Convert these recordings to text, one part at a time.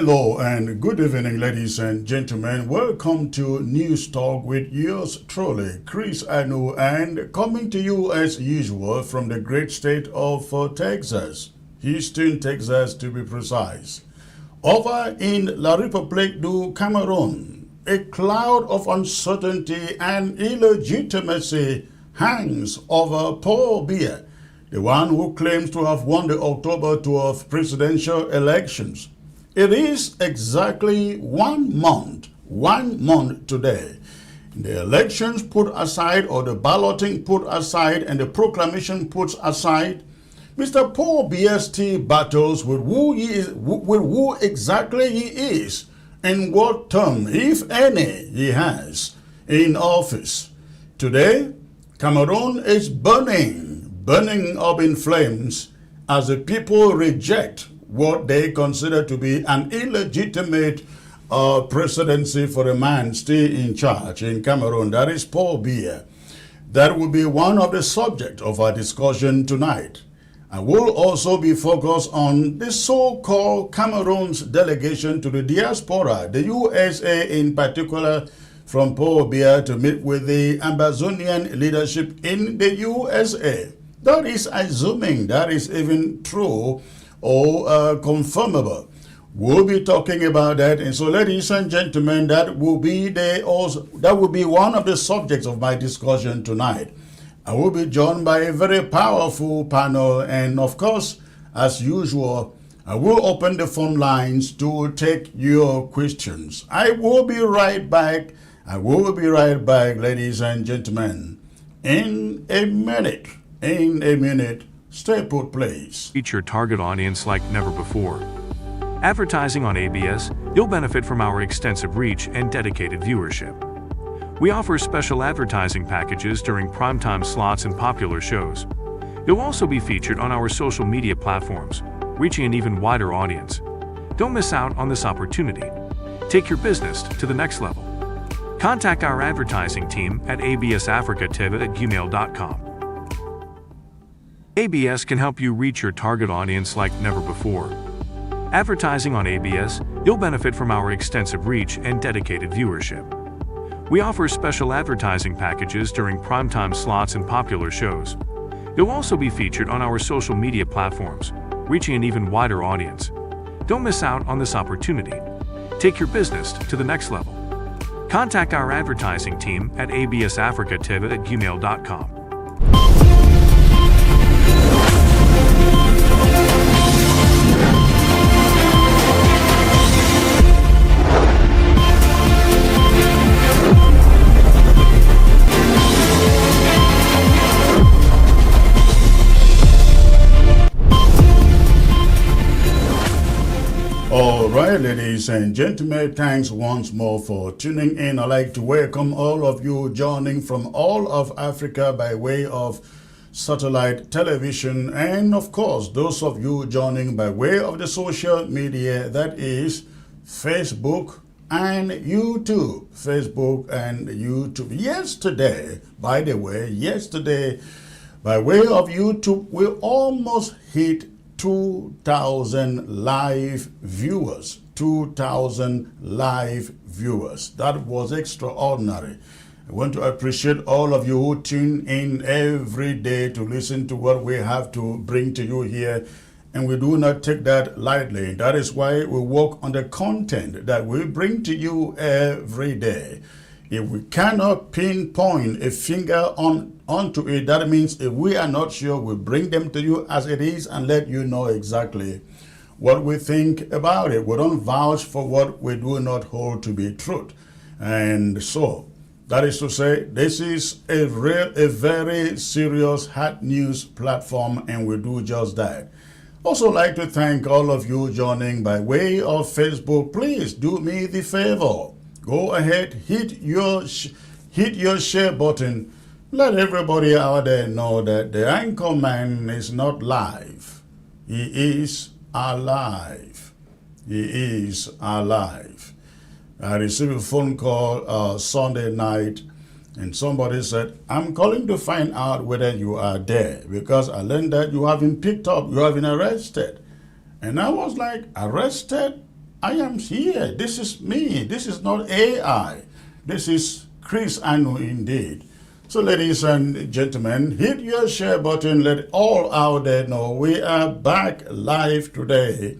Hello and good evening, ladies and gentlemen. Welcome to News Talk with yours truly, Chris Anu, and coming to you as usual from the great state of Texas, Houston, Texas to be precise. Over in La République du Cameroon, a cloud of uncertainty and illegitimacy hangs over Paul Biya, the one who claims to have won the October 12 presidential elections. It is exactly 1 month today. The elections put aside, or the balloting put aside, and the proclamation put aside, Mr. Paul Biya'S battles with who exactly he is and what term, if any, he has in office. Today, Cameroon is burning up in flames as the people reject what they consider to be an illegitimate presidency for a man still in charge in Cameroon. That is Paul Biya. That will be one of the subjects of our discussion tonight. I will also be focused on the so-called Cameroon's delegation to the diaspora, the USA in particular, from Paul Biya to meet with the Ambazonian leadership in the USA. That is assuming that is even true or confirmable. We'll be talking about that, and so, ladies and gentlemen, that will be one of the subjects of my discussion tonight. I will be joined by a very powerful panel, and of course, as usual, I will open the phone lines to take your questions. I will be right back, ladies and gentlemen, in a minute. Stay put, please. Reach your target audience like never before. Advertising on ABS, you'll benefit from our extensive reach and dedicated viewership. We offer special advertising packages during primetime slots and popular shows. You'll also be featured on our social media platforms, reaching an even wider audience. Don't miss out on this opportunity. Take your business to the next level. Contact our advertising team at absafricativ@gmail.com. ABS can help you reach your target audience like never before. Advertising on ABS, you'll benefit from our extensive reach and dedicated viewership. We offer special advertising packages during primetime slots and popular shows. You'll also be featured on our social media platforms, reaching an even wider audience. Don't miss out on this opportunity. Take your business to the next level. Contact our advertising team at absafricativ@gmail.com. All right, ladies and gentlemen, thanks once more for tuning in. I'd like to welcome all of you joining from all of Africa by way of satellite television, and of course, those of you joining by way of the social media, that is Facebook and YouTube. Yesterday, by the way, by way of YouTube, we almost hit 2,000 live viewers. 2,000 live viewers. That was extraordinary. I want to appreciate all of you who tune in every day to listen to what we have to bring to you here. And we do not take that lightly. That is why we work on the content that we bring to you every day. If we cannot pinpoint a finger onto it, that means if we are not sure, we bring them to you as it is and let you know exactly what we think about it. We don't vouch for what we do not hold to be truth. And so, that is to say, this is a very serious hot news platform, and we do just that. Also like to thank all of you joining by way of Facebook. Please do me the favor. Go ahead, hit your share button. Let everybody out there know that the anchor man is not live. He is alive. I received a phone call Sunday night, and somebody said, I'm calling to find out whether you are there, because I learned that you have been picked up, you have been arrested. And I was like, arrested? I am here. This is me. This is not AI. This is Chris Anu indeed. So ladies and gentlemen, hit your share button. Let all out there know we are back live today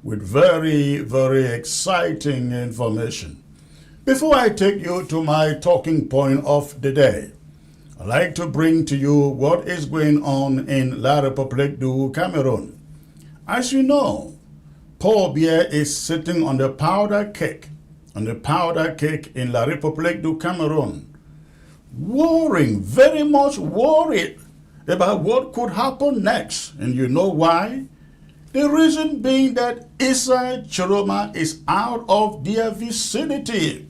with very, very exciting information. Before I take you to my talking point of the day, I'd like to bring to you what is going on in La République du Cameroon. As you know, Paul Biya is sitting on the powder cake in La République du Cameroon, worrying, very much worried about what could happen next. And you know why? The reason being that Issa Chiroma is out of their vicinity.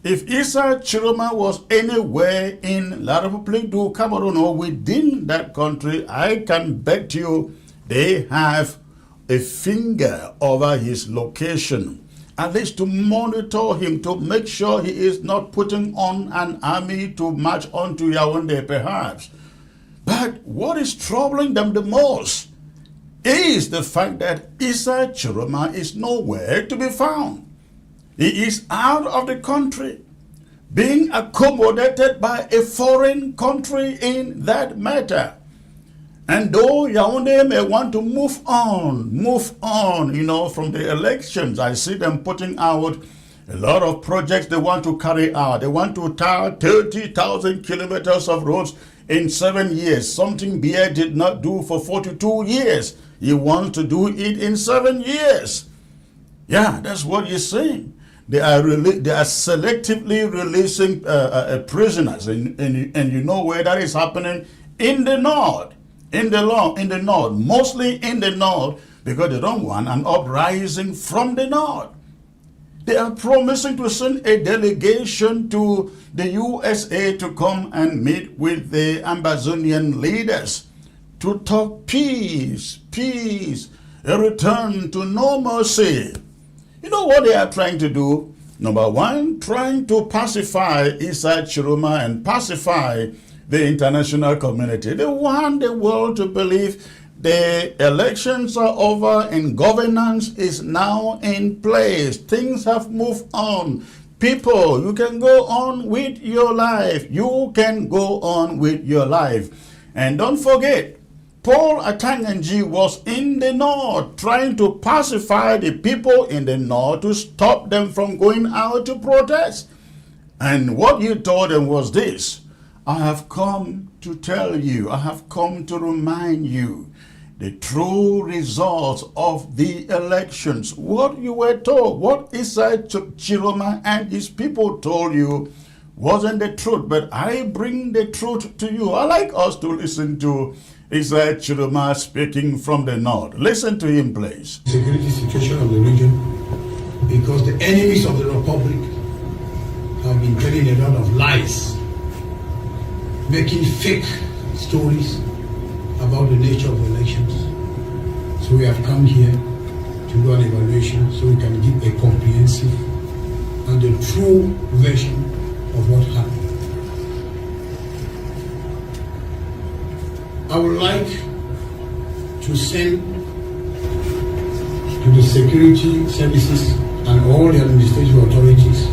If Issa Chiroma was anywhere in La République du Cameroon or within that country, I can bet you they have a finger over his location, at least to monitor him, to make sure he is not putting on an army to march on to Yaoundé perhaps. But what is troubling them the most is the fact that Issa Chiroma is nowhere to be found. He is out of the country, being accommodated by a foreign country in that matter. And though Yaoundé may want to move on, from the elections, I see them putting out a lot of projects they want to carry out. They want to tar 30,000 kilometers of roads in 7 years, something Biya did not do for 42 years. He wants to do it in 7 years. Yeah, that's what you're saying. They are selectively releasing prisoners, and you know where that is happening? In the north. In the north, mostly in the north, because they don't want an uprising from the north. They are promising to send a delegation to the USA to come and meet with the Ambazonian leaders to talk peace, a return to normalcy. You know what they are trying to do? Number one, trying to pacify Issa Chiroma and pacify the international community. They want the world to believe the elections are over and governance is now in place. Things have moved on. People, you can go on with your life. You can go on with your life. And don't forget, Paul Atanganji was in the north trying to pacify the people in the north to stop them from going out to protest. And what you told them was this: I have come to tell you, I have come to remind you the true results of the elections. What you were told, what Issa Chiroma and his people told you wasn't the truth, but I bring the truth to you. I like us to listen to Issa Chiroma speaking from the north. Listen to him, please. Security situation of the region, because the enemies of the Republic have been telling a lot of lies, making fake stories about the nature of the elections. So we have come here to do an evaluation so we can give a comprehensive and a true version of what happened. I would like to send to the security services and all the administrative authorities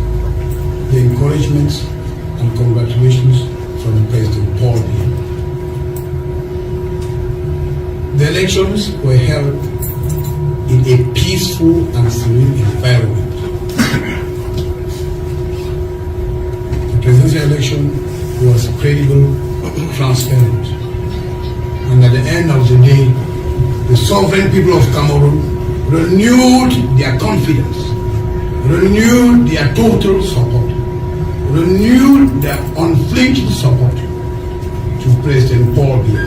the encouragements and congratulations from President Paul Biya. The elections were held in a peaceful and serene environment. The presidential election was credible, transparent, and at the end of the day, the sovereign people of Cameroon renewed their confidence, renewed their total support, renewed their unflinching support to President Paul Biya,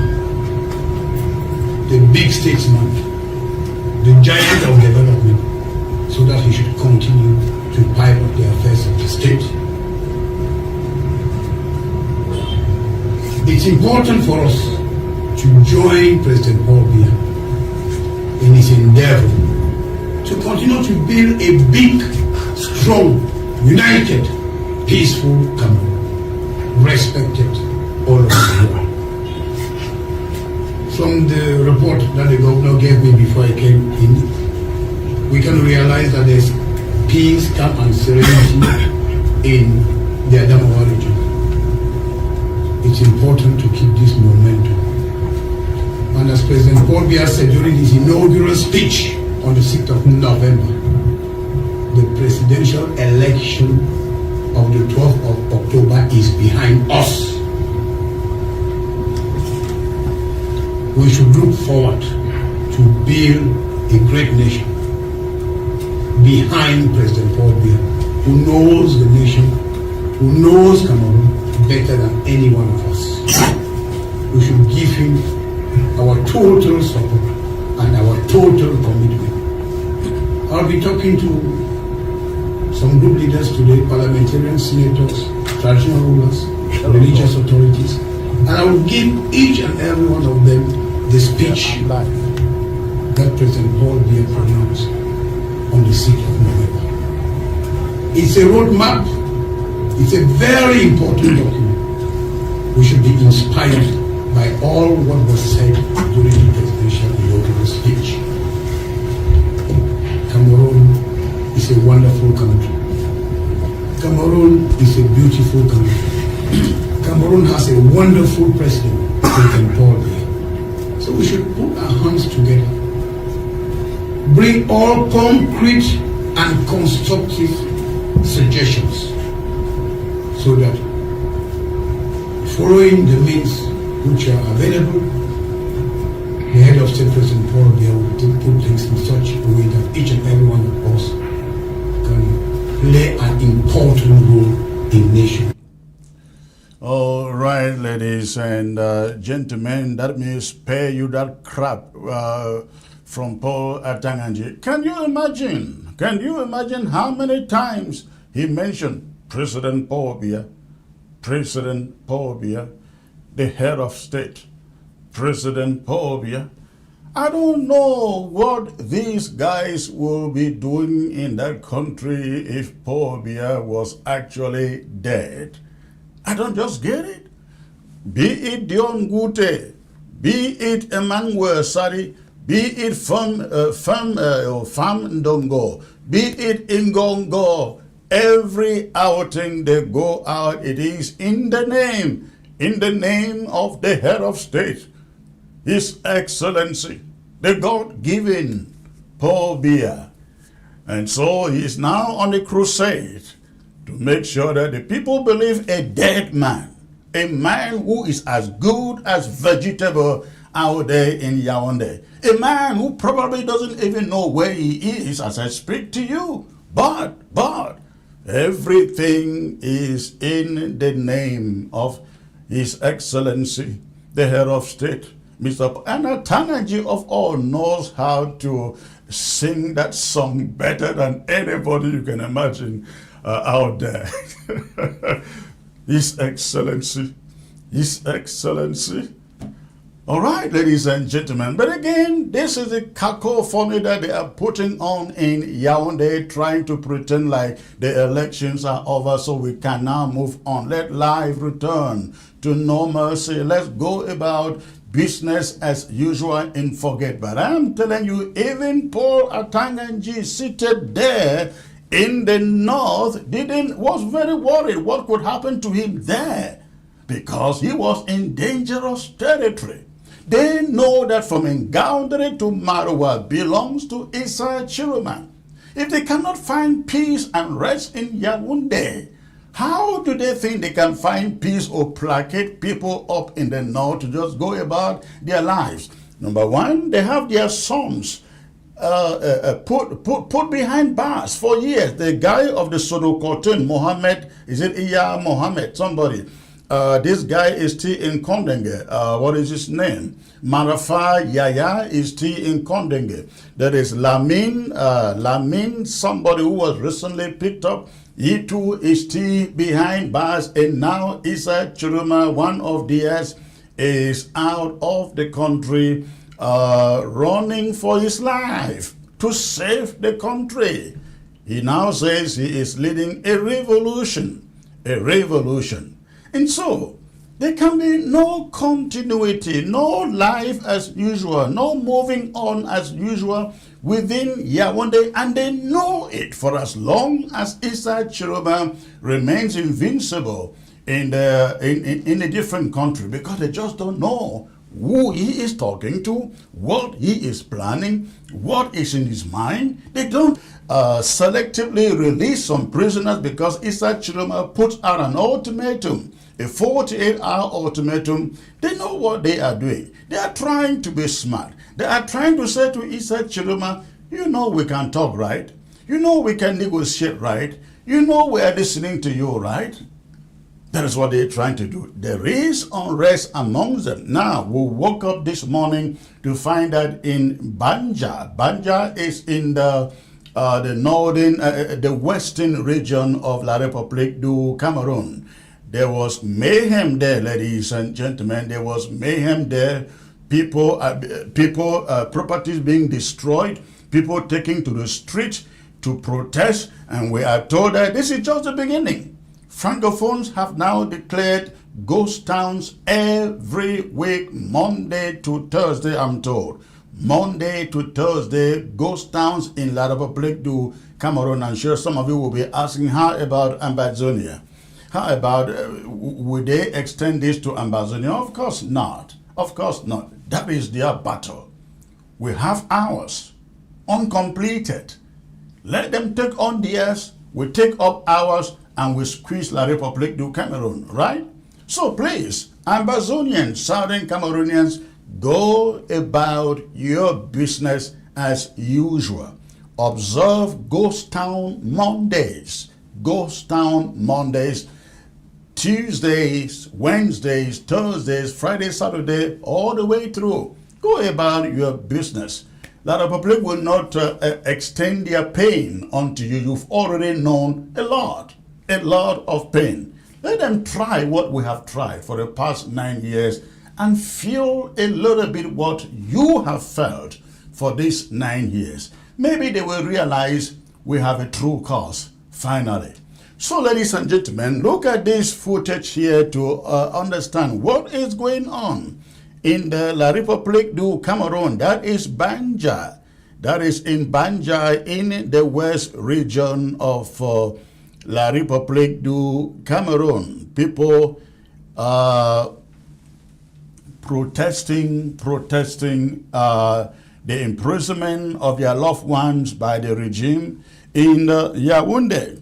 the big statesman, the giant of development, so that he should continue to pilot the affairs of the state. It's important for us to join President Paul Biya in his endeavor to continue to build a big, strong, united, peaceful Cameroon, respected all over the world. From the report that the governor gave me before I came in, we can realize that there's peace, calm, and serenity in the Adamawa region. It's important to keep this momentum. And as President Paul Biya said during his inaugural speech on the 6th of November, the presidential election of the 12th of October is behind us. We should look forward to build a great nation behind President Paul Biya, who knows the nation, who knows Cameroon better than any one of us. We should give him our total support and our total commitment. I'll be talking to some group leaders today, parliamentarians, senators, traditional rulers, religious authorities, and I will give each and every one of them the speech that President Paul Biya pronounced on the 6th of November. It's a roadmap. It's a very important document. We should be inspired by all what was said during the presidential inaugural speech. Cameroon is a wonderful country. Cameroon is a beautiful country. Cameroon has a wonderful president, President Paul Biya. So we should put our hands together, bring all concrete and constructive suggestions so that following the means which are available, the head of state, President Paul Biya, will put things in such a way that each and every one of us can play an important role in nation. All right, ladies and gentlemen, that means spare you that crap from Paul Atanganji. Can you imagine? Can you imagine how many times he mentioned President Paul Biya, President Paul Biya, the head of state, President Paul Biya? I don't know what these guys will be doing in that country if Paul Biya was actually dead. I don't just get it. Be it Dion Gute, be it Emmanuel Sari, be it Fam Ndongo, be it Ingongo, every outing they go out, it is in the name of the head of state, His Excellency, the God-given Paul Biya. And so he is now on a crusade to make sure that the people believe a dead man, a man who is as good as vegetable out there in Yaoundé, a man who probably doesn't even know where he is as I speak to you. But everything is in the name of His Excellency, the head of state, Mr. Atanganji of all knows how to sing that song better than anybody you can imagine out there. His Excellency, His Excellency. All right, ladies and gentlemen. But again, this is the cacophony that they are putting on in Yaoundé, trying to pretend like the elections are over so we can now move on. Let life return to normalcy. Let's go about business as usual and forget. But I'm telling you, even Paul Atanganji seated there in the north was very worried what could happen to him there because he was in dangerous territory. They know that from Ngaoundéré to Maroua belongs to Issa Chiroma. If they cannot find peace and rest in Yaoundé, how do they think they can find peace or placate people up in the north to just go about their lives? Number one, they have their sons put behind bars for years. The guy of the Sodokoton, Mohammed, is it Iya Mohammed, somebody? This guy is still in Kondenge. What is his name? Marafa Yaya is still in Kondenge. There is Lamin, somebody who was recently picked up. He too is still behind bars. And now Issa Chiroma, one of theirs, is out of the country running for his life to save the country. He now says he is leading a revolution. And so, There can be no continuity, no life as usual, no moving on as usual within Yaoundé, and they know it. For as long as Issa Chiroma remains invincible in a different country, because they just don't know who he is talking to, what he is planning, what is in his mind. They don't selectively release some prisoners because Issa Chiroma puts out an ultimatum, a 48-hour ultimatum. They know what they are doing. They are trying to be smart. They are trying to say to Issa Chiroma, you know we can talk, right? You know we can negotiate, right? You know we are listening to you, right? That is what they're trying to do. There is unrest amongst them. Now, we woke up this morning to find that in Banja. Banja is in the northern, the western region of La République du Cameroon. There was mayhem there, ladies and gentlemen. There was mayhem there. People, properties being destroyed. People taking to the streets to protest. And we are told that this is just the beginning. Francophones have now declared ghost towns every week, Monday to Thursday, I'm told. Monday to Thursday, ghost towns in La République du Cameroon. I'm sure some of you will be asking, how about Ambazonia? How about, would they extend this to Ambazonia? Of course not. Of course not. That is their battle. We have ours, uncompleted. Let them take on theirs, we take up ours, and we squeeze La République du Cameroon, right? So please, Ambazonians, Southern Cameroonians, go about your business as usual. Observe Ghost Town Mondays. Ghost Town Mondays, Tuesdays, Wednesdays, Thursdays, Friday, Saturday, all the way through. Go about your business. La République will not extend their pain onto you. You've already known a lot of pain. Let them try what we have tried for the past 9 years and feel a little bit what you have felt for these 9 years. Maybe they will realize we have a true cause, finally. So, ladies and gentlemen, look at this footage here to understand what is going on in the La République du Cameroon. That is Banja. That is in Banja in the west region of La République du Cameroon. People protesting the imprisonment of their loved ones by the regime in Yaoundé.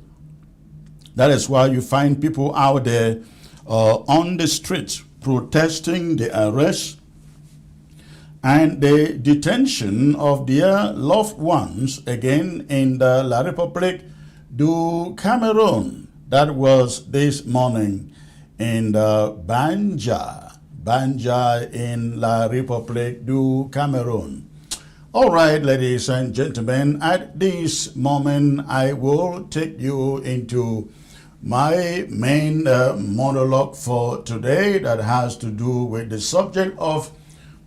That is why you find people out there on the streets protesting the arrest and the detention of their loved ones again in the La République du Cameroon. That was this morning in Banja in La République du Cameroon. All right, ladies and gentlemen, at this moment I will take you into my main monologue for today that has to do with the subject of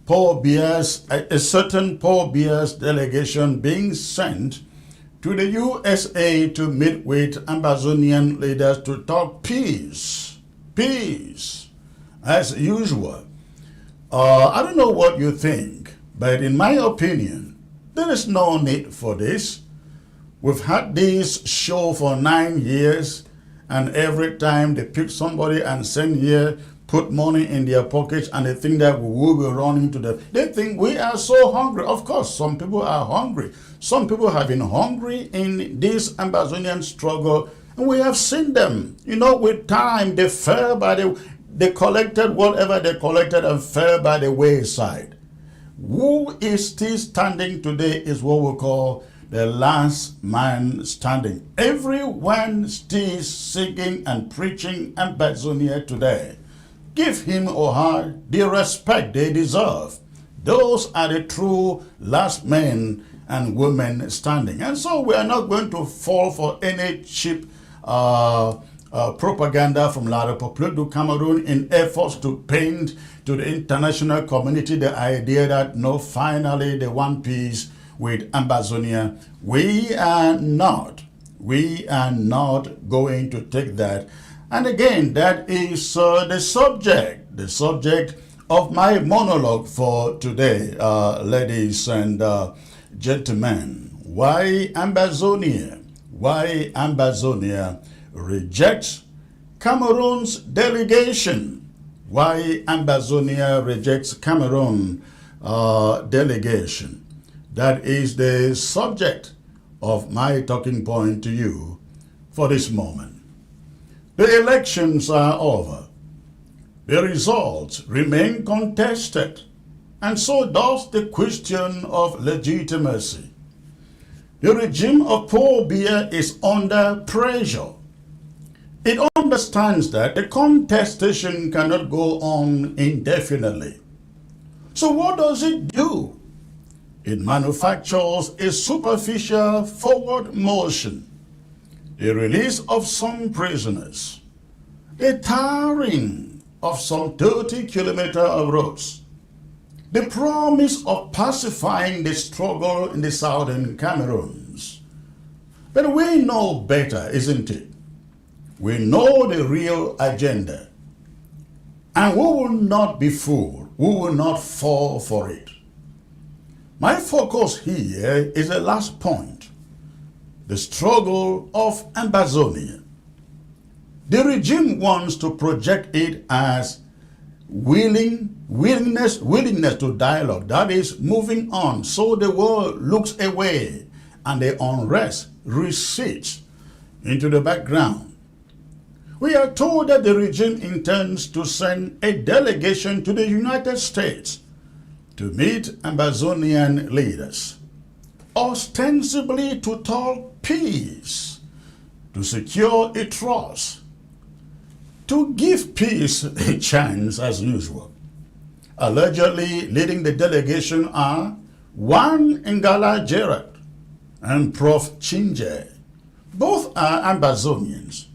Paul Biya'S, a certain Paul Biya'S delegation being sent to the USA to meet with Ambazonian leaders to talk peace, as usual. I don't know what you think, but in my opinion, there is no need for this. We've had this show for 9 years, and every time they pick somebody and send here, put money in their pockets, and they think that we will be running to them. They think we are so hungry. Of course, some people are hungry. Some people have been hungry in this Ambazonian struggle, and we have seen them. You know, with time, they fell by they collected whatever they collected and fell by the wayside. Who is still standing today is what we call the last man standing. Everyone still singing and preaching Ambazonia today. Give him or her the respect they deserve. Those are the true last men and women standing. And so we are not going to fall for any cheap propaganda from La République du Cameroon in efforts to paint to the international community the idea that no, finally they want peace with Ambazonia. We are not going to take that. And again, that is the subject the subject of my monologue for today, ladies and gentlemen. Why Ambazonia? Why Ambazonia rejects Cameroon's delegation? Why Ambazonia rejects Cameroon delegation? That is the subject of my talking point to you for this moment. The elections are over. The results remain contested, and so does the question of legitimacy. The regime of Paul Biya is under pressure. It understands that the contestation cannot go on indefinitely. So what does it do? It manufactures a superficial forward motion, the release of some prisoners, the tarring of some 30 kilometers of roads, the promise of pacifying the struggle in the southern Cameroons. But we know better, isn't it? We know the real agenda, and we will not be fooled. We will not fall for it. My focus here is the last point, the struggle of Ambazonia. The regime wants to project it as willingness to dialogue, that is, moving on, so the world looks away and the unrest recedes into the background. We are told that the regime intends to send a delegation to the United States to meet Ambazonian leaders, ostensibly to talk peace, to secure a truce, to give peace a chance as usual. Allegedly leading the delegation are Juan Ngala Gerard and Prof. Chinje. Both are Ambazonians,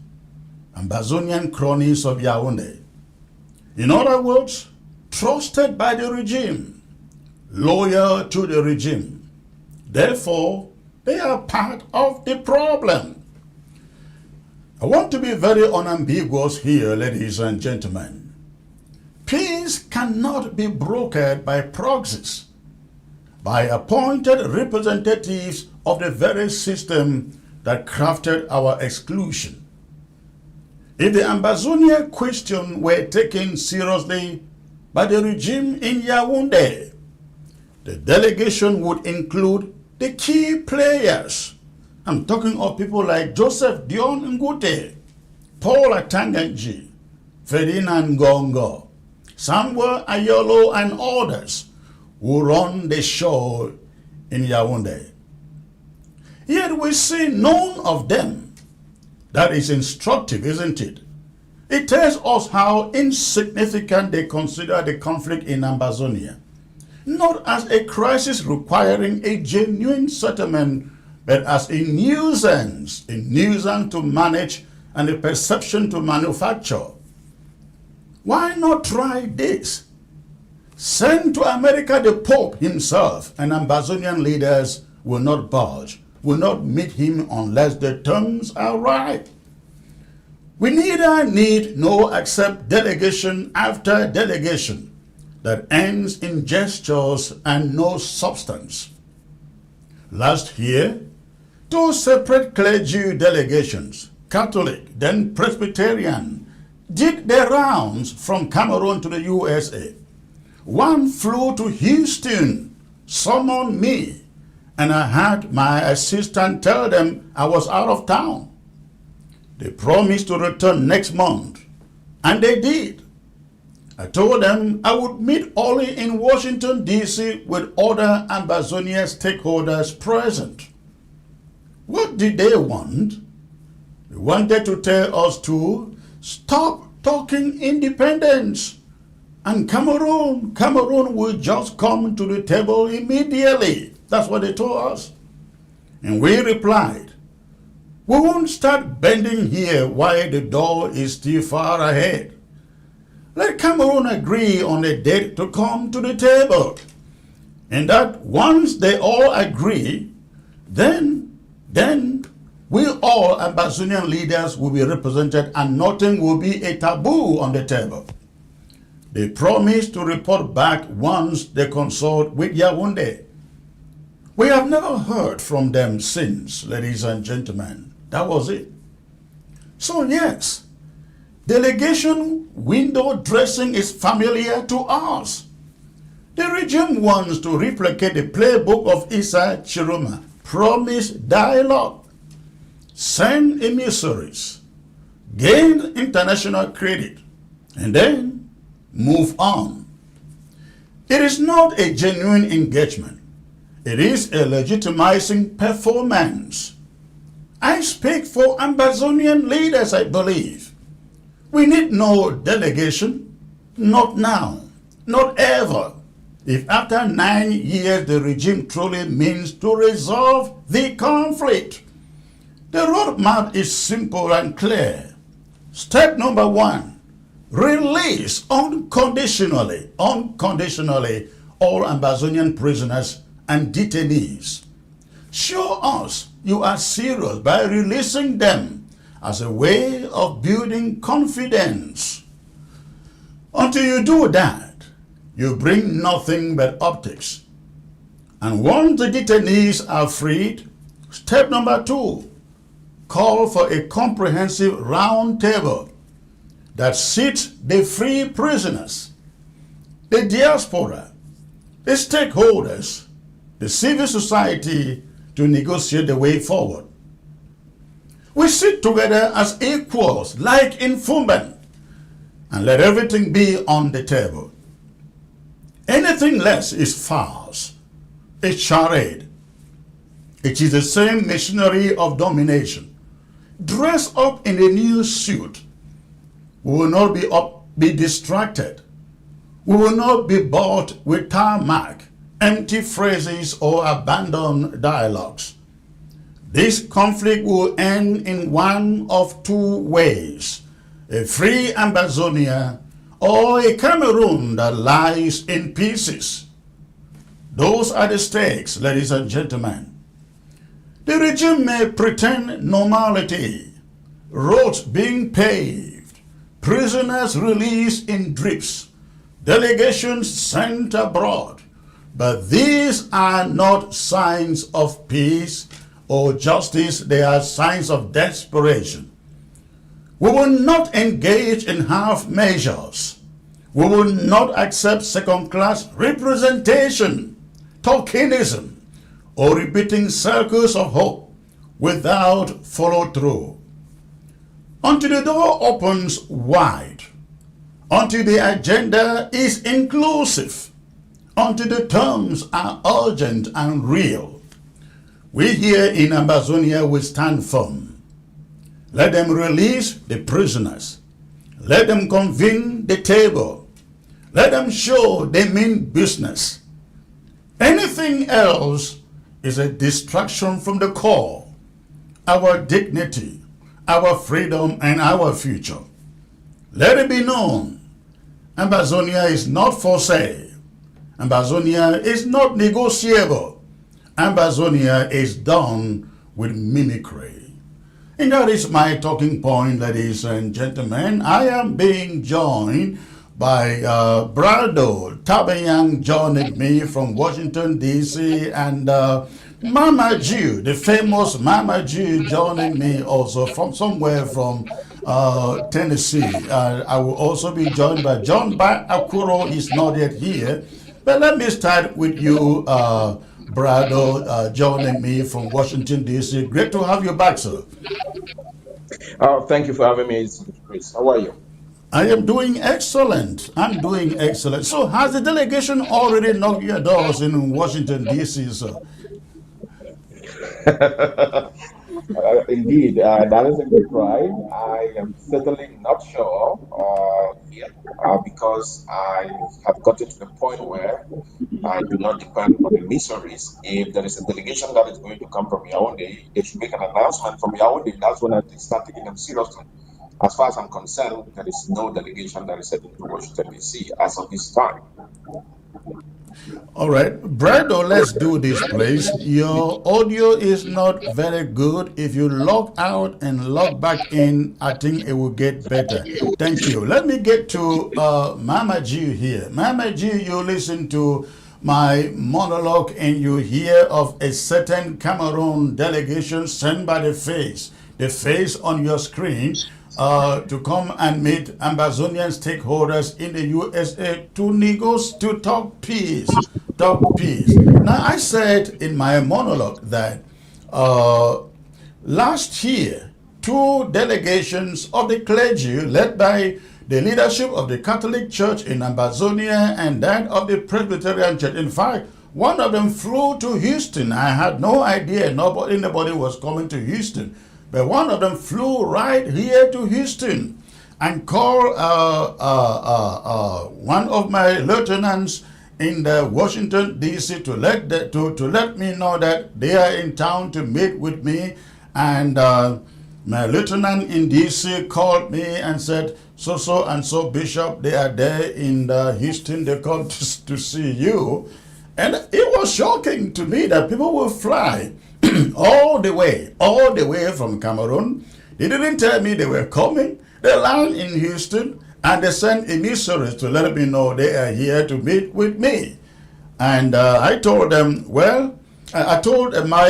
Ambazonian cronies of Yaoundé. In other words, trusted by the regime, loyal to the regime. Therefore, they are part of the problem. I want to be very unambiguous here, ladies and gentlemen. Peace cannot be brokered by proxies, by appointed representatives of the very system that crafted our exclusion. If the Ambazonia question were taken seriously by the regime in Yaoundé, the delegation would include the key players. I'm talking of people like Joseph Dion Ngute, Paul Atanganji, Ferdinand Gongo, Samuel Ayolo, and others who run the show in Yaoundé. Yet we see none of them. That is instructive, isn't it? It tells us how insignificant they consider the conflict in Ambazonia, not as a crisis requiring a genuine settlement, but as a nuisance to manage and a perception to manufacture. Why not try this? Send to America the Pope himself, and Ambazonian leaders will not budge, will not meet him unless the terms are right. We neither need nor accept delegation after delegation that ends in gestures and no substance. Last year, two separate clergy delegations, Catholic then Presbyterian, did their rounds from Cameroon to the USA. One flew to Houston, summoned me, and I had my assistant tell them I was out of town. They promised to return next month, and they did. I told them I would meet early in Washington, D.C. with other Ambazonia stakeholders present. What did they want? They wanted to tell us to stop talking independence, and Cameroon will just come to the table immediately. That's what they told us. And we replied, we won't start bending here while the door is still far ahead. Let Cameroon agree on a date to come to the table. And that once they all agree, then we all Ambazonian leaders will be represented and nothing will be a taboo on the table. They promise to report back once they consult with Yaoundé. We have never heard from them since, ladies and gentlemen. That was it. So yes, delegation window dressing is familiar to us. The regime wants to replicate the playbook of Issa Chiroma. Promise dialogue, send emissaries, gain international credit, and then move on. It is not a genuine engagement. It is a legitimizing performance. I speak for Ambazonian leaders, I believe. We need no delegation, not now, not ever. If after 9 years the regime truly means to resolve the conflict. The roadmap is simple and clear. Step number 1, release unconditionally all Ambazonian prisoners and detainees. Show us you are serious by releasing them as a way of building confidence. Until you do that, you bring nothing but optics. And once the detainees are freed, step number 2, call for a comprehensive round table that seats the free prisoners, the diaspora, the stakeholders, the civil society to negotiate the way forward. We sit together as equals, like in Fumban, and let everything be on the table. Anything less is farce, a charade. It is the same machinery of domination. Dress up in a new suit. We will not be distracted. We will not be bought with tarmac, empty phrases, or abandoned dialogues. This conflict will end in one of 2 ways: a free Ambazonia or a Cameroon that lies in pieces. Those are the stakes, ladies and gentlemen. The regime may pretend normality, roads being paved, prisoners released in drips, delegations sent abroad, but these are not signs of peace or justice, they are signs of desperation. We will not engage in half measures. We will not accept second-class representation, tokenism, or repeating circles of hope without follow-through. Until the door opens wide, until the agenda is inclusive, until the terms are urgent and real, we here in Ambazonia will stand firm. Let them release the prisoners. Let them convene the table. Let them show they mean business. Anything else is a distraction from the core, our dignity, our freedom, and our future. Let it be known, Ambazonia is not for sale. Ambazonia is not negotiable. Ambazonia is done with mimicry. And that is my talking point, ladies and gentlemen. I am being joined by Brado Tabayang joining me from Washington, D.C., and Mama Jew, the famous Mama Jew, joining me also from somewhere from Tennessee. I will also be joined by John Akuro. He's not yet here. But let me start with you, Brado, joining me from Washington, D.C. Great to have you back, sir. Thank you for having me, Chris. How are you? I am doing excellent. I'm doing excellent. So has the delegation already knocked your doors in Washington, D.C., sir? Indeed, that is a good try. I am certainly not sure yet because I have gotten to the point where I do not depend on emissaries. If there is a delegation that is going to come from Yaoundé, they should make an announcement from Yaoundé. That's when I start taking them seriously. As far as I'm concerned, there is no delegation that is heading to Washington, D.C. as of this time. All right, Brado, let's do this, please. Your audio is not very good. If you log out and log back in, I think it will get better. Thank you. Let me get to Mama G here. Mama G, you listen to my monologue and you hear of a certain Cameroon delegation sent by the face on your screen, to come and meet Ambazonian stakeholders in the USA to negotiate, to talk peace. Talk peace. Now, I said in my monologue that last year, two delegations of the clergy, led by the leadership of the Catholic Church in Ambazonia and that of the Presbyterian Church. In fact, one of them flew to Houston. I had no idea anybody was coming to Houston. But one of them flew right here to Houston and called one of my lieutenants in the Washington, D.C. to let me know that they are in town to meet with me. And my lieutenant in D.C. called me and said, so and so Bishop, they are there in Houston. They come to see you. And it was shocking to me that people will fly all the way from Cameroon. They didn't tell me they were coming. They land in Houston and they sent emissaries to let me know they are here to meet with me. And I told them, I told my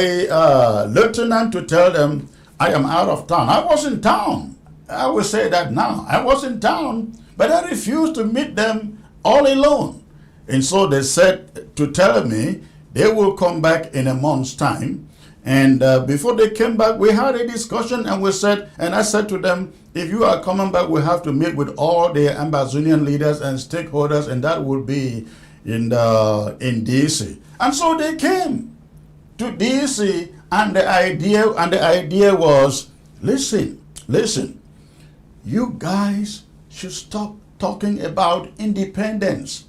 lieutenant to tell them I am out of town. I was in town. I will say that now. I was in town, but I refused to meet them all alone. And so they said to tell me they will come back in a month's time. And before they came back, we had a discussion and I said to them, if you are coming back, we have to meet with all the Ambazonian leaders and stakeholders, and that will be in DC. And so they came to DC, and the idea was, listen, you guys should stop talking about independence.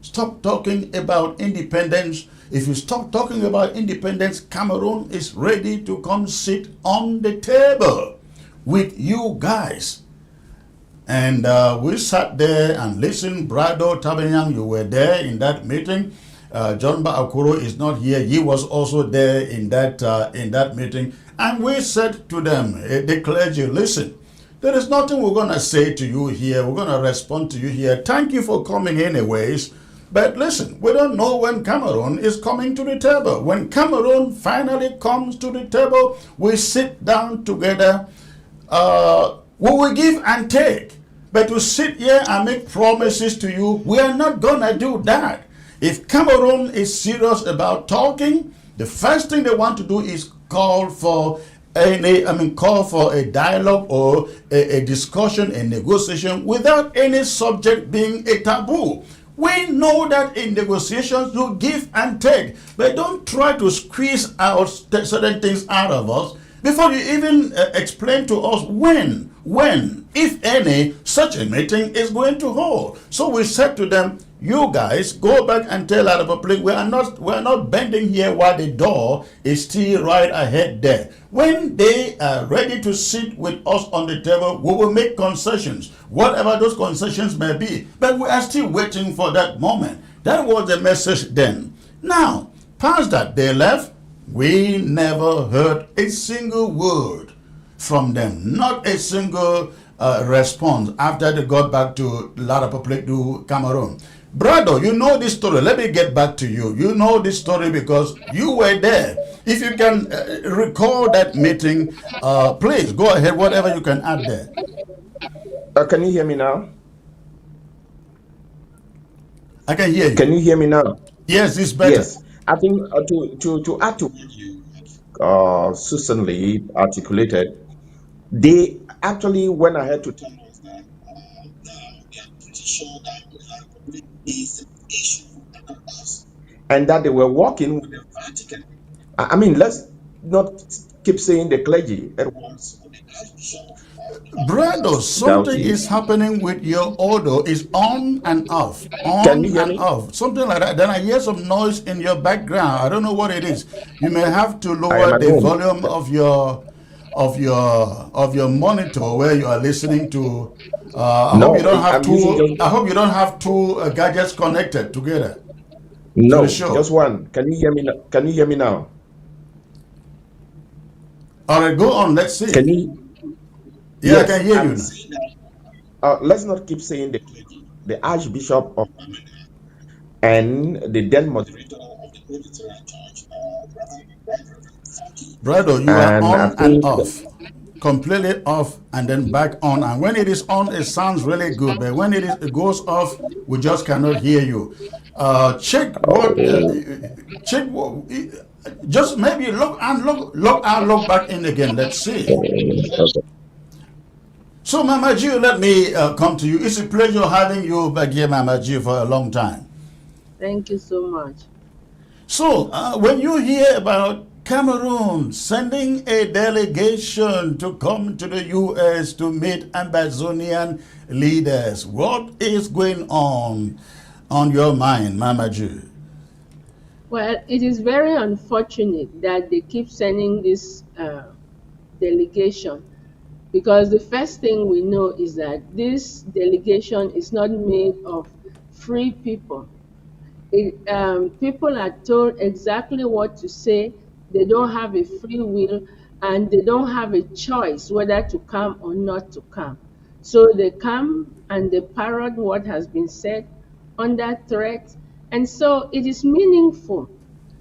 Stop talking about independence. If you stop talking about independence, Cameroon is ready to come sit on the table with you guys. And we sat there and listened. Brado Tabenyang, you were there in that meeting. John Baakuro is not here. He was also there in that meeting. And we said to them, the clergy, listen, there is nothing we're going to say to you here. We're going to respond to you here. Thank you for coming anyways. But listen, we don't know when Cameroon is coming to the table. When Cameroon finally comes to the table, we sit down together. We will give and take. But to sit here and make promises to you, we are not going to do that. If Cameroon is serious about talking, the first thing they want to do is call for a dialogue or a discussion, a negotiation without any subject being a taboo. We know that in negotiations you give and take, but don't try to squeeze out certain things out of us before you even explain to us when, if any, such a meeting is going to hold. So we said to them, you guys go back and tell our public we are not bending here while the door is still right ahead there. When they are ready to sit with us on the table, we will make concessions, whatever those concessions may be. But we are still waiting for that moment. That was the message then. Now, past that, they left. We never heard a single word from them, not a single response after they got back to La République du Cameroon. Brado, you know this story. Let me get back to you. You know this story because you were there. If you can recall that meeting, please go ahead, whatever you can add there. Can you hear me now? I can hear you. Can you hear me now? Yes, it's better. Yes. I think to add to what you succinctly articulated, they actually went ahead to tell us that they are pretty sure that is the issue about us, and that they were working with the Vatican. I mean, let's not keep saying the clergy at once. Brado, something is happening with your audio. Is on and off, Can you hear me? off, something like that. Then I hear some noise in your background. I don't know what it is. You may have to I am lower at the home. volume of your monitor where you are listening to. I No, hope you don't have I'm using two. just I hope you don't have two gadgets connected together. to the No, just show. one. Can you hear me? Can you hear me now? All right, go on. Let's Can see. you? Yeah, I Yes, can hear you I'm now. saying that. Let's not keep saying the clergy, the Archbishop of and the then moderator of the Presbyterian Church, Brother, you are and I on and think off, completely off and then back on. And when it is on, it sounds really good. But when it goes off, we just cannot hear you. Check what, check what, just maybe look back in again. Let's see. So, Mama G, let me come to you. It's a pleasure having you back here, Mama G, for a long time. Thank you so much. So, when you hear about Cameroon sending a delegation to come to the U.S. to meet Ambazonian leaders, what is going on your mind, Mama Ju? Well, it is very unfortunate that they keep sending this delegation because the first thing we know is that this delegation is not made of free people. People are told exactly what to say. They don't have a free will and they don't have a choice whether to come or not to come. So they come and they parrot what has been said under threat. And so it is meaningful.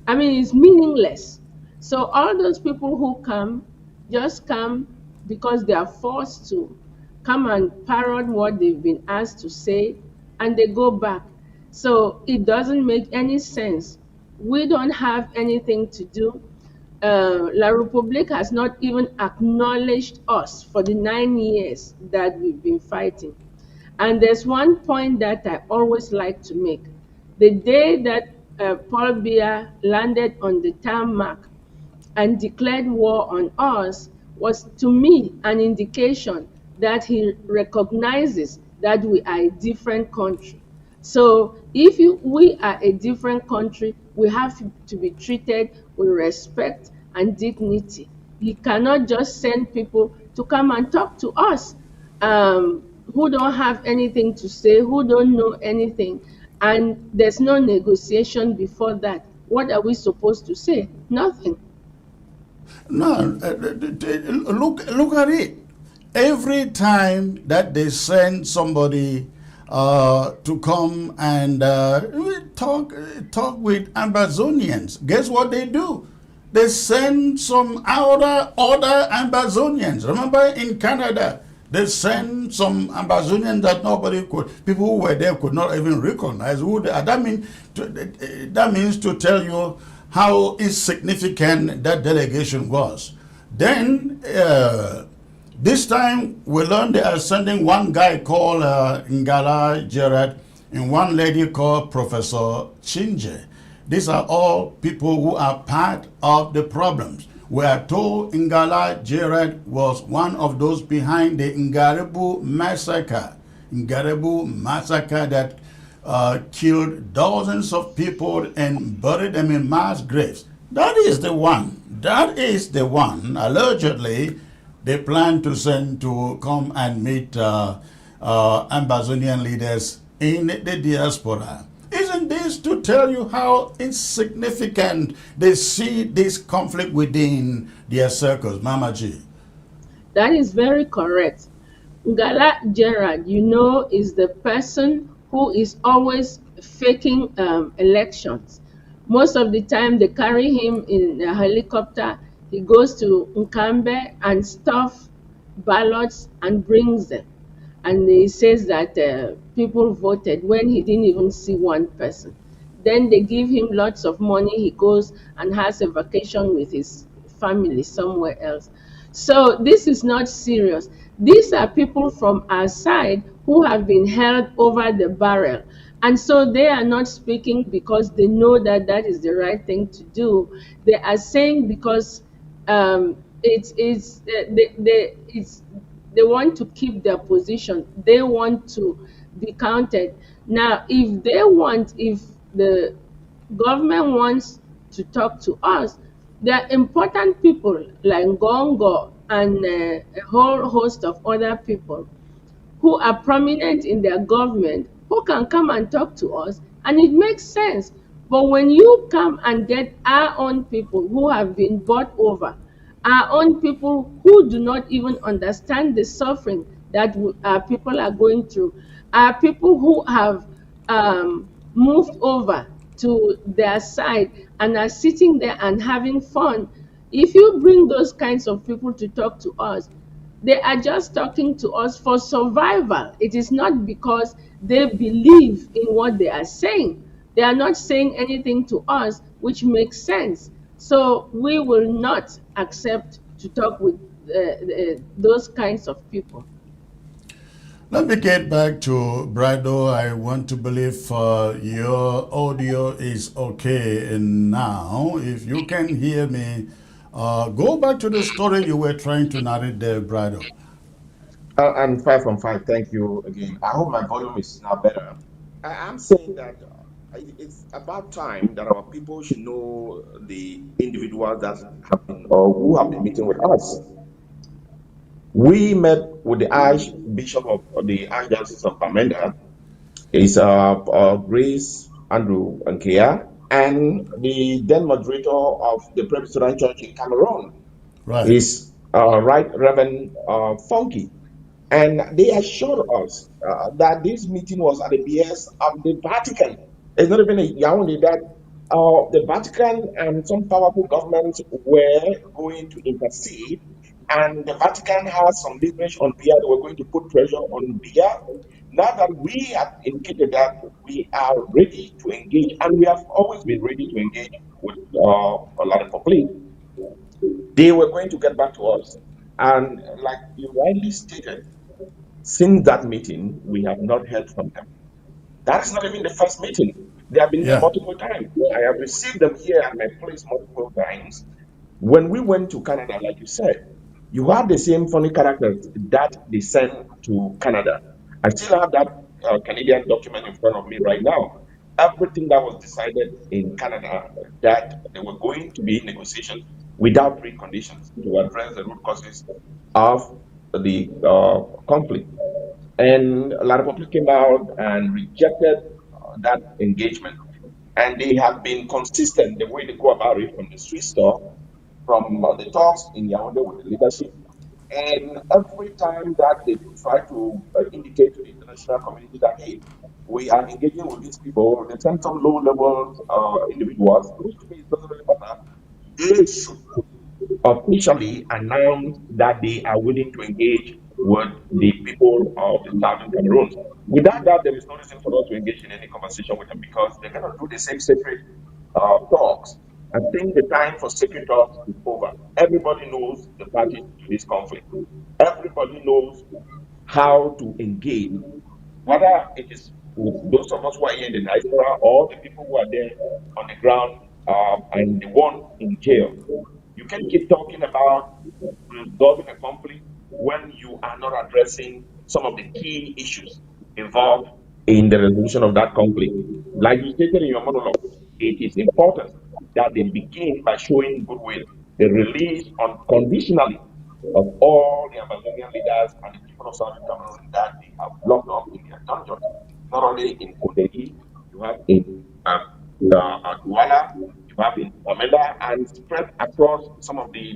I mean, it's meaningless. So all those people who come just come because they are forced to come and parrot what they've been asked to say and they go back. So it doesn't make any sense. We don't have anything to do. La Republique has not even acknowledged us for the 9 years that we've been fighting. And there's one point that I always like to make. The day that Paul Biya landed on the tarmac and declared war on us was to me an indication that he recognizes that we are a different country. So if we are a different country, we have to be treated with respect and dignity. He cannot just send people to come and talk to us who don't have anything to say, who don't know anything, and there's no negotiation before that. What are we supposed to say? Nothing. No, look at it. Every time that they send somebody to come and talk with Ambazonians, guess what they do? They send some other Ambazonians. Remember in Canada, they sent some Ambazonians that nobody could, people who were there could not even recognize who they are. That means to tell you how insignificant that delegation was. Then, this time we learned they are sending one guy called Ngala Gerard and one lady called Professor Chinje. These are all people who are part of the problems. We are told Ngala Gerard was one of those behind the Ngaribu massacre. Ngaribu massacre that killed dozens of people and buried them in mass graves. That is the one. That is the one. Allegedly, they plan to send to come and meet Ambazonian leaders in the diaspora. Isn't this to tell you how insignificant they see this conflict within their circles, Mama G? That is very correct. Ngala Gerard, is the person who is always faking elections. Most of the time, they carry him in a helicopter. He goes to Nkambe and stuff ballots and brings them. And he says that people voted when he didn't even see one person. Then they give him lots of money. He goes and has a vacation with his family somewhere else. So this is not serious. These are people from our side who have been held over the barrel. And so they are not speaking because they know that that is the right thing to do. They are saying because they want to keep their position. They want to be counted. Now, if the government wants to talk to us, there are important people like Gongo and a whole host of other people who are prominent in their government who can come and talk to us, and it makes sense. But when you come and get our own people who have been bought over, our own people who do not even understand the suffering that our people are going through, our people who have moved over to their side and are sitting there and having fun, if you bring those kinds of people to talk to us, they are just talking to us for survival. It is not because they believe in what they are saying. They are not saying anything to us which makes sense. So we will not accept to talk with those kinds of people. Let me get back to Brado. I want to believe your audio is okay and now. If you can hear me, go back to the story you were trying to narrate there, Brado. I'm 5 from 5. Thank you again. I hope my volume is now better. I'm saying that it's about time that our people should know the individuals that have been or who have been meeting with us. We met with the Archbishop of the Archdiocese of Bamenda, is Grace Andrew Nkea, and the then moderator of the Presbyterian Church in Cameroon Right. is Right Reverend Funky. And they assured us that this meeting was at the BS of the Vatican. It's not even a Yaoundé that the Vatican and some powerful governments were going to intercede, and the Vatican has some leverage on Biya. They were going to put pressure on Biya. Now that we have indicated that we are ready to engage, and we have always been ready to engage with a lot of public, they were going to get back to us. And like you rightly stated, since that meeting, we have not heard from them. That is not even the first meeting. They have been here Yeah. multiple times. I have received them here at my place multiple times. When we went to Canada, like you said, you have the same funny characters that they sent to Canada. I still have that Canadian document in front of me right now. Everything that was decided in Canada that there were going to be negotiations without preconditions to address the root causes of the conflict. And a lot of people came out and rejected that engagement. And they have been consistent the way they go about it from the street store, from the talks in Yaoundé with the leadership. And every time that they try to indicate to the international community that, hey, we are engaging with these people, they send some low level individuals, which to me it doesn't really matter. They should officially announced that they are willing to engage with the people of the southern Cameroon. Without that, there is no reason for us to engage in any conversation with them because they're going to do the same separate talks. I think the time for secret talks is over. Everybody knows the parties to this conflict. Everybody knows how to engage, whether it is with those of us who are here in the diaspora or the people who are there on the ground and the one in jail. You can keep talking about resolving a conflict when you are not addressing some of the key issues involved in the resolution of that conflict. Like you stated in your monologue, it is important that they begin by showing goodwill. The release unconditionally of all the Amazonian leaders and the people of Southern Cameroon that they have locked up in their dungeons, not only in Kondegi, you have in Douala, you have in Amenda, and spread across some of the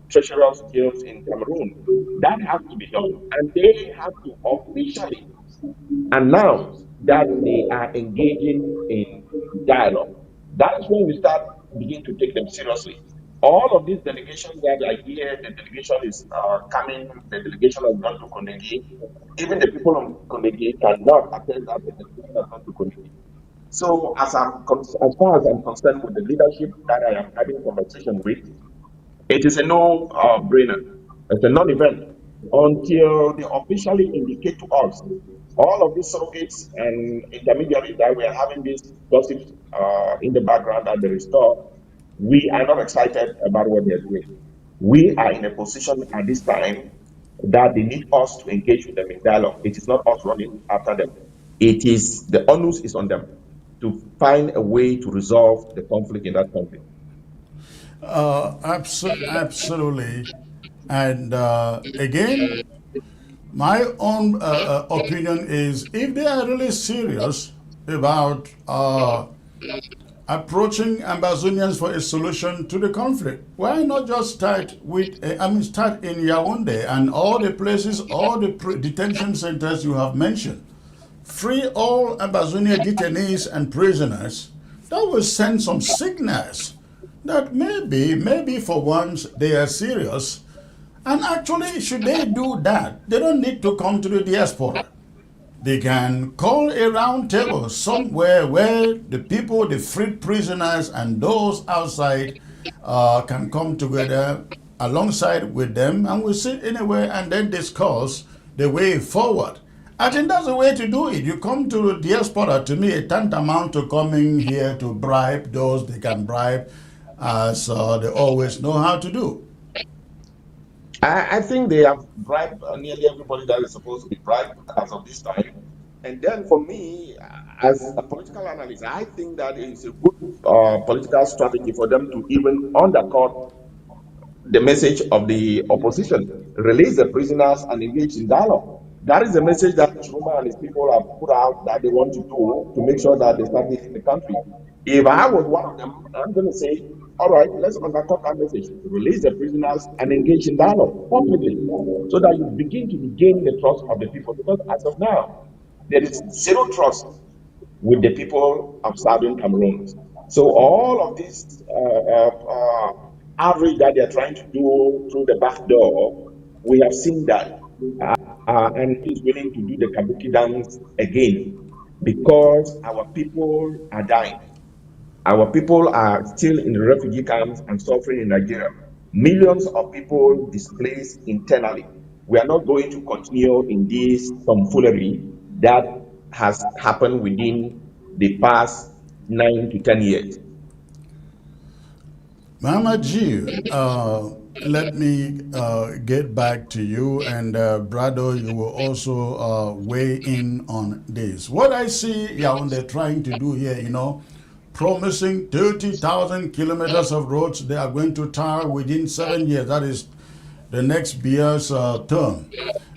treacherous jails in Cameroon. That has to be done. And they have to officially announce that they are engaging in dialogue. That is when we start begin to take them seriously. All of these delegations that I hear, the delegation is coming, the delegation has gone to Konegi. Even the people of Konegi cannot attend that the delegation has gone to Konegi. So, as far as I'm concerned with the leadership that I am having conversation with, it is a no brainer. It's a non event until they officially indicate to us all of these surrogates and intermediaries that we are having these gossips in the background that they restore. We are not excited about what they're doing. We are in a position at this time that they need us to engage with them in dialogue. It is not us running after them. It is the onus is on them to find a way to resolve the conflict in that country. Absolutely. And again, my own opinion is if they are really serious about approaching Ambazonians for a solution to the conflict. Why not just start with, start in Yaoundé and all the places, all the detention centers you have mentioned. Free all Ambazonia detainees and prisoners. That will send some signals that maybe for once they are serious. And actually, should they do that, they don't need to come to the diaspora. They can call a round table somewhere where the people, the freed prisoners, and those outside can come together alongside with them, and we sit anywhere and then discuss the way forward. I think that's the way to do it. You come to the diaspora, to me, a tantamount to coming here to bribe those they can bribe, as they always know how to do. I think they have bribed nearly everybody that is supposed to be bribed as of this time. And then for me, as a political analyst, I think that it's a good political strategy for them to even undercut the message of the opposition, release the prisoners and engage in dialogue. That is the message that Chuma and his people have put out that they want to do to make sure that they start leading the country. If I was one of them, I'm going to say, all right, let's undercut that message, release the prisoners and engage in dialogue publicly so that you begin to regain the trust of the people. Because as of now, there is zero trust with the people of Southern Cameroon. So all of this outreach that they're trying to do through the back door, we have seen that. And he's willing to do the kabuki dance again because our people are dying. Our people are still in the refugee camps and suffering in Nigeria. Millions of people displaced internally. We are not going to continue in this tomfoolery that has happened within the past 9 to 10 years. Mama G, let me get back to you, and Brado, you will also weigh in on this. What I see Yaoundé trying to do here, promising 30,000 kilometers of roads they are going to tar within 7 years. That is the next Biya'S term.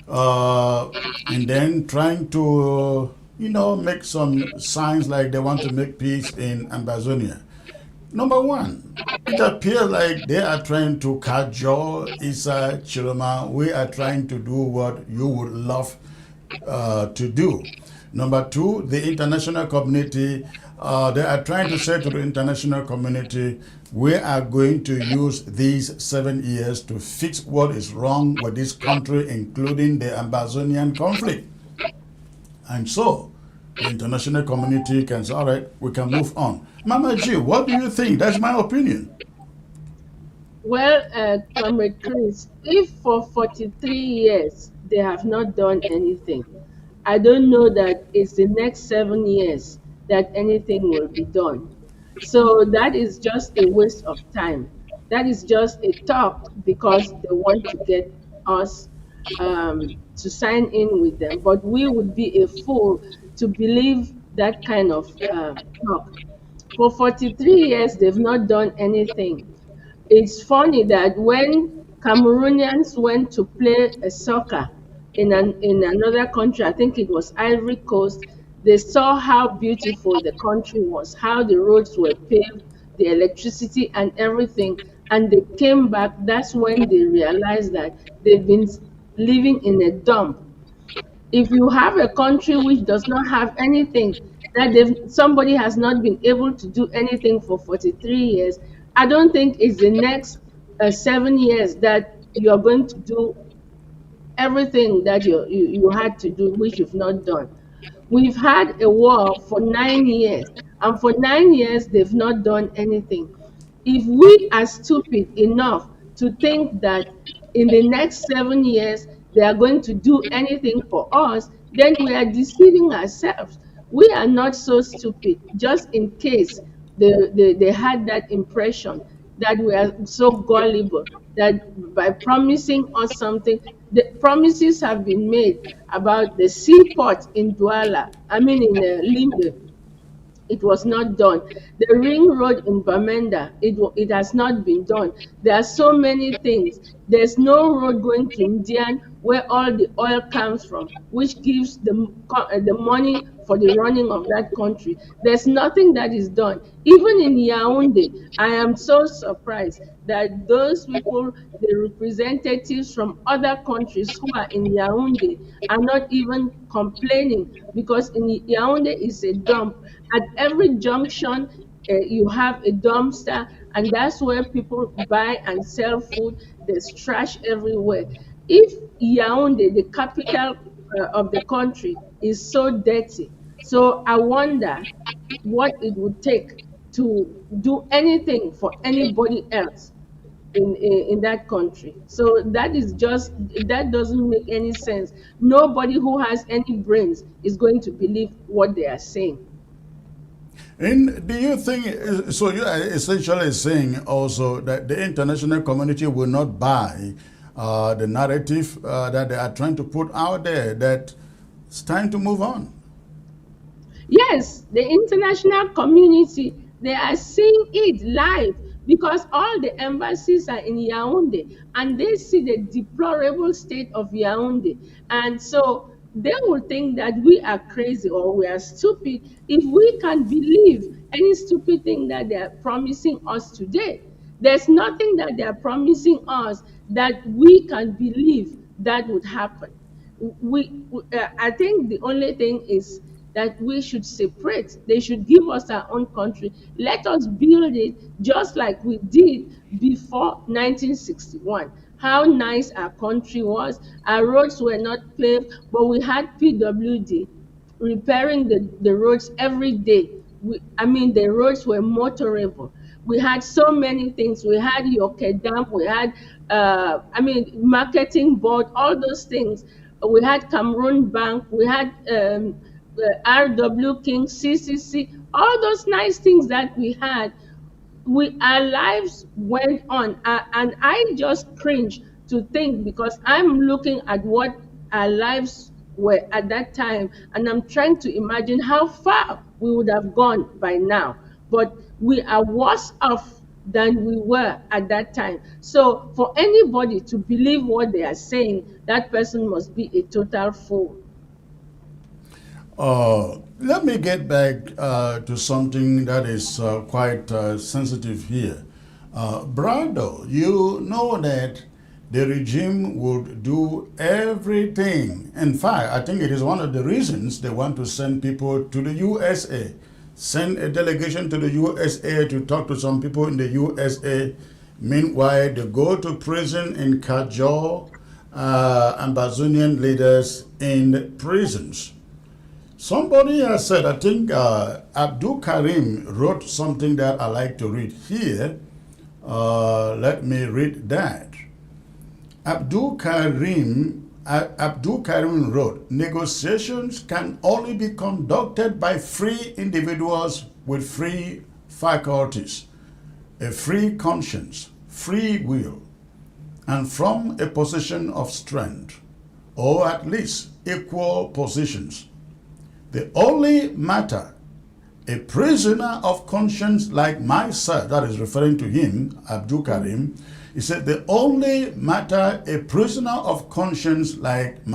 And then trying to, make some signs like they want to make peace in Ambazonia. Number one, it appears like they are trying to cajole Issa Chiloma. We are trying to do what you would love to do. Number two, the international community, they are trying to say to the international community, we are going to use these 7 years to fix what is wrong with this country, including the Ambazonian conflict. And so, the international community can say, all right, we can move on. Mama G, what do you think? That's my opinion. Well, Comrade Chris, if for 43 years they have not done anything, I don't know that it's the next 7 years that anything will be done. So that is just a waste of time. That is just a talk because they want to get us to sign in with them. But we would be a fool to believe that kind of talk. For 43 years, they've not done anything. It's funny that when Cameroonians went to play a soccer in another country, I think it was Ivory Coast, they saw how beautiful the country was, how the roads were paved, the electricity and everything, and they came back. That's when they realized that they've been living in a dump. If you have a country which does not have anything, that somebody has not been able to do anything for 43 years, I don't think it's the next 7 years that you're going to do everything that you had to do, which you've not done. We've had a war for 9 years, and for 9 years, they've not done anything. If we are stupid enough to think that in the next 7 years, they are going to do anything for us, then we are deceiving ourselves. We are not so stupid, just in case they had that impression that we are so gullible, that by promising us something, the promises have been made about the seaport in Douala, in Limbe. It was not done. The ring road in Bamenda, it has not been done. There are so many things. There's no road going to Indian where all the oil comes from, which gives the money for the running of that country. There's nothing that is done. Even in Yaoundé, I am so surprised that those people, the representatives from other countries who are in Yaoundé, are not even complaining, because in Yaoundé is a dump. At every junction, you have a dumpster, and that's where people buy and sell food. There's trash everywhere. If Yaoundé, the capital of the country, is so dirty, so I wonder what it would take to do anything for anybody else in that country. So that doesn't make any sense. Nobody who has any brains is going to believe what they are saying. And do you think, so you are essentially saying also that the international community will not buy the narrative that they are trying to put out there, that it's time to move on? Yes, the international community, they are seeing it live, because all the embassies are in Yaoundé and they see the deplorable state of Yaoundé. And so they will think that we are crazy or we are stupid if we can believe any stupid thing that they are promising us today. There's nothing that they are promising us that we can believe that would happen. I think the only thing is that we should separate. They should give us our own country. Let us build it just like we did before 1961. How nice our country was. Our roads were not paved, but we had PWD repairing the roads every day. I mean, the roads were motorable. We had so many things. We had Yoke Dam, we had, marketing board, all those things. We had Cameroon Bank, we had RW King, CCC, all those nice things that we had. Our lives went on, and I just cringe to think, because I'm looking at what our lives were at that time, and I'm trying to imagine how far we would have gone by now. But we are worse off than we were at that time. So for anybody to believe what they are saying, that person must be a total fool. Let me get back to something that is quite sensitive here. Brado, you know that the regime would do everything. In fact, I think it is one of the reasons they want to send people to the USA. Send a delegation to the USA to talk to some people in the USA. Meanwhile, they go to prison and cajole Ambazonian leaders in prisons. Somebody has said, I think Abdul Karim wrote something that I like to read here. Let me read that. Abdul Karim wrote, negotiations can only be conducted by free individuals with free faculties, a free conscience, free will, and from a position of strength, or at least equal positions. The only matter a prisoner of conscience like myself, that is referring to him, Abdul Karim, he said, the only matter a prisoner of conscience like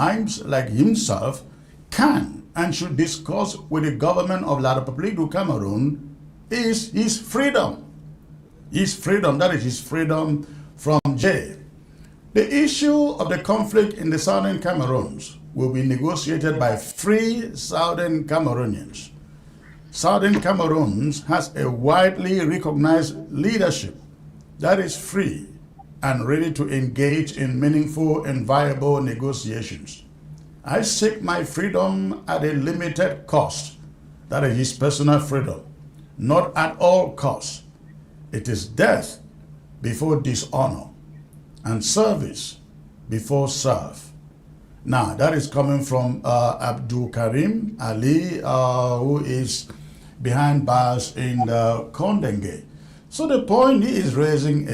himself can and should discuss with the government of La République du Cameroon is his freedom. His freedom, that is his freedom from jail. The issue of the conflict in the southern Cameroons will be negotiated by free southern Cameroonians. Southern Cameroons has a widely recognized leadership that is free and ready to engage in meaningful and viable negotiations. I seek my freedom at a limited cost, that is his personal freedom, not at all costs. It is death before dishonor and service before serve. Now, that is coming from Abdul Karim Ali, who is behind bars in Kondenge. So the point he is raising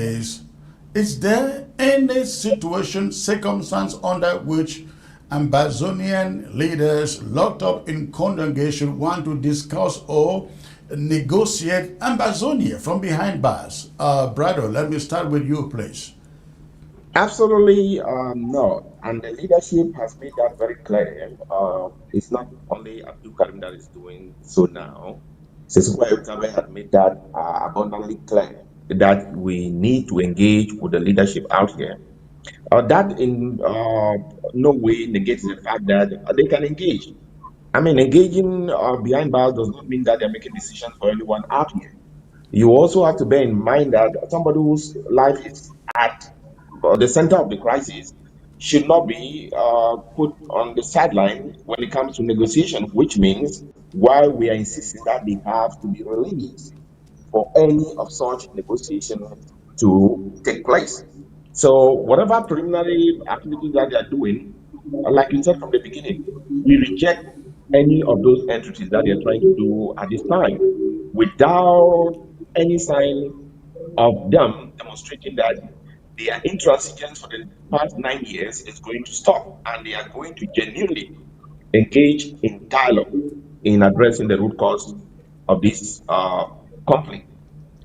is there any situation, circumstance under which Ambazonian leaders locked up in Kondenge should want to discuss or negotiate Ambazonia from behind bars? Brado, let me start with you, please. Absolutely not. And the leadership has made that very clear. It's not only Abdul Karim that is doing so now. Siswa Utabe had made that abundantly clear that we need to engage with the leadership out here. That in no way negates the fact that they can engage. I mean, engaging behind bars does not mean that they're making decisions for anyone out here. You also have to bear in mind that somebody whose life is at the center of the crisis should not be put on the sideline when it comes to negotiation, which means why we are insisting that they have to be released for any of such negotiation to take place. So, whatever preliminary activities that they are doing, like you said from the beginning, we reject any of those entities that they are trying to do at this time without any sign of them demonstrating that their intransigence for the past 9 years is going to stop and they are going to genuinely engage in dialogue in addressing the root cause of this conflict.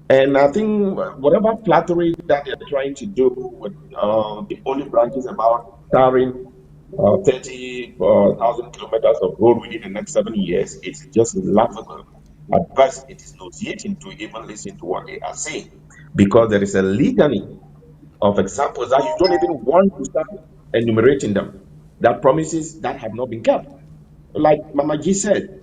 And I think whatever flattery that they're trying to do with the only branches about tarring 30,000 kilometers of road within the next 7 years, it's just laughable. At best, it is nauseating to even listen to what they are saying because there is a litany of examples that you don't even want to start enumerating them, that promises that have not been kept. Like Mama G said,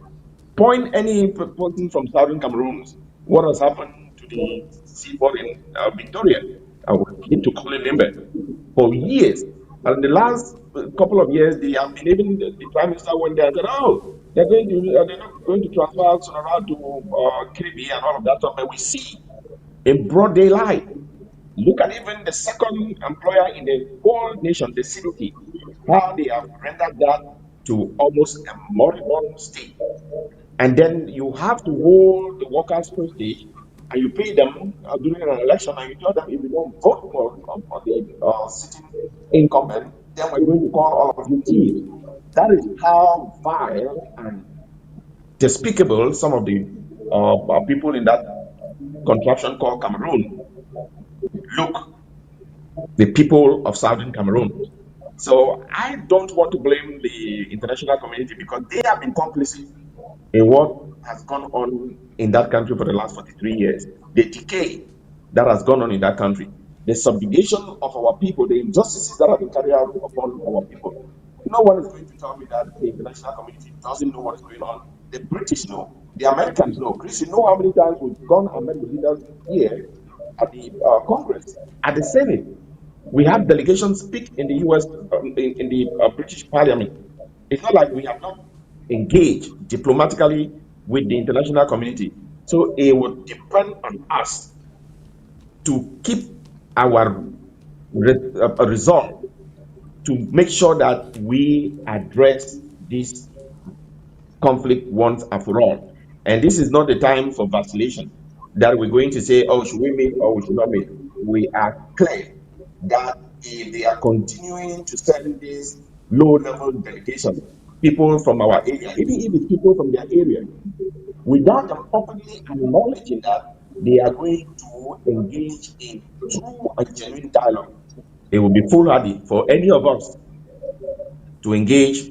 point any person from southern Cameroon what has happened to the seaport in Victoria. I would hate to call it Limbe for years. And in the last couple of years, they have been even the prime minister went there and said, "Oh, they're not going to transfer Sonora to Kiribi and all of that stuff." But we see in broad daylight. Look at even the second employer in the whole nation, the CDT, how they have rendered that to almost a moribund state. And then you have to hold the workers' prestige and you pay them during an election and you tell them if you don't vote for the sitting incumbent, then we're going to call all of you thieves. That is how vile and despicable some of the people in that contraption called Cameroon look, the people of Southern Cameroon. So I don't want to blame the international community because they have been complicit in what has gone on in that country for the last 43 years, the decay that has gone on in that country, the subjugation of our people, the injustices that have been carried out upon our people. No one is going to tell me that the international community doesn't know what is going on. The British know, the Americans know. Chris, you know how many times we've gone and met with leaders here at the Congress, at the Senate. We have delegations speak in the US, in the British Parliament. It's not like we have not engaged diplomatically with the international community. So it would depend on us to keep our resolve to make sure that we address this conflict once and for all. And this is not the time for vacillation that we're going to say, oh, should we meet or we should not meet. We are clear that if they are continuing to send this low level delegation, people from our area, even if it's people from their area, without them openly acknowledging that they are going to engage in true and genuine dialogue, it will be foolhardy for any of us to engage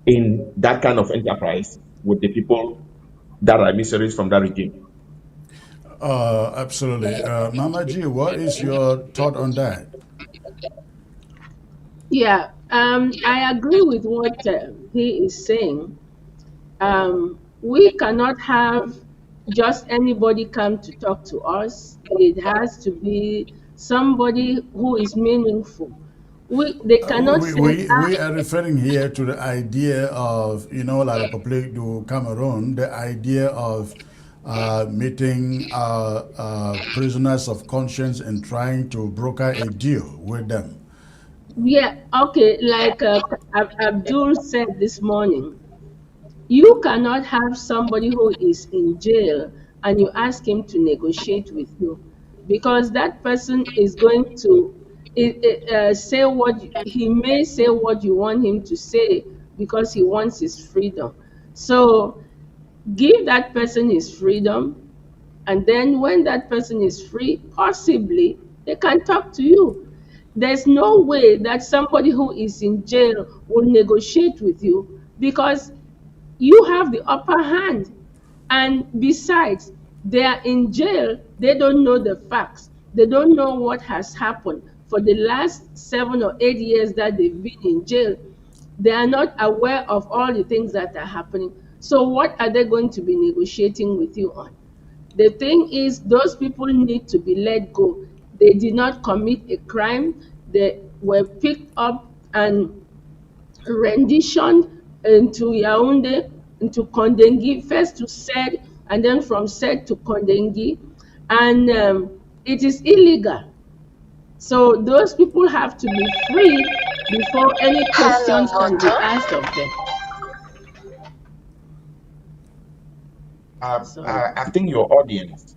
in that kind of enterprise with the people that are emissaries from that regime. Absolutely. Mama G, what is your thought on that? Yeah, I agree with what he is saying. We cannot have just anybody come to talk to us. It has to be somebody who is meaningful. They cannot We, say, we, ah, we are referring here to the idea of, La République du Cameroon, the idea of meeting prisoners of conscience and trying to broker a deal with them. yeah, okay, like Abdul said this morning, you cannot have somebody who is in jail and you ask him to negotiate with you because that person is going to say he may say what you want him to say because he wants his freedom. So give that person his freedom, and then when that person is free, possibly they can talk to you. there's no way that somebody who is in jail will negotiate with you, because you have the upper hand. And besides, they are in jail, they don't know the facts, they don't know what has happened for the last 7 or 8 years that they've been in jail. They are not aware of all the things that are happening. So what are they going to be negotiating with you on? The thing is, those people need to be let go. They did not commit a crime. They were picked up and renditioned into Yaoundé, into Kondengi, first to Sed, and then from Sed to Kondengi. And it is illegal. So those people have to be free before any questions can be asked of them. Sorry. I think your audience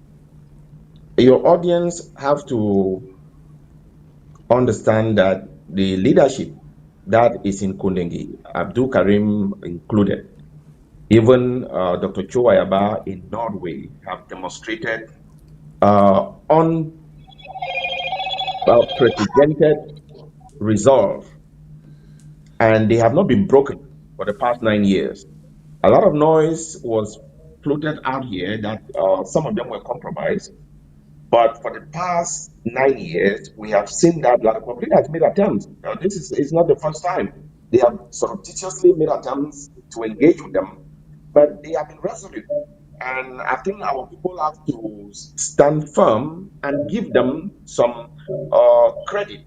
have to understand that the leadership that is in Kundengi, Abdul Karim included, even Dr. Chowayaba in Norway, have demonstrated unprecedented resolve, and they have not been broken for the past 9 years. A lot of noise was floated out here that some of them were compromised. But for the past 9 years, we have seen that La Republic has made attempts. This is not the first time. They have surreptitiously made attempts to engage with them, but they have been resolute. And I think our people have to stand firm and give them some credit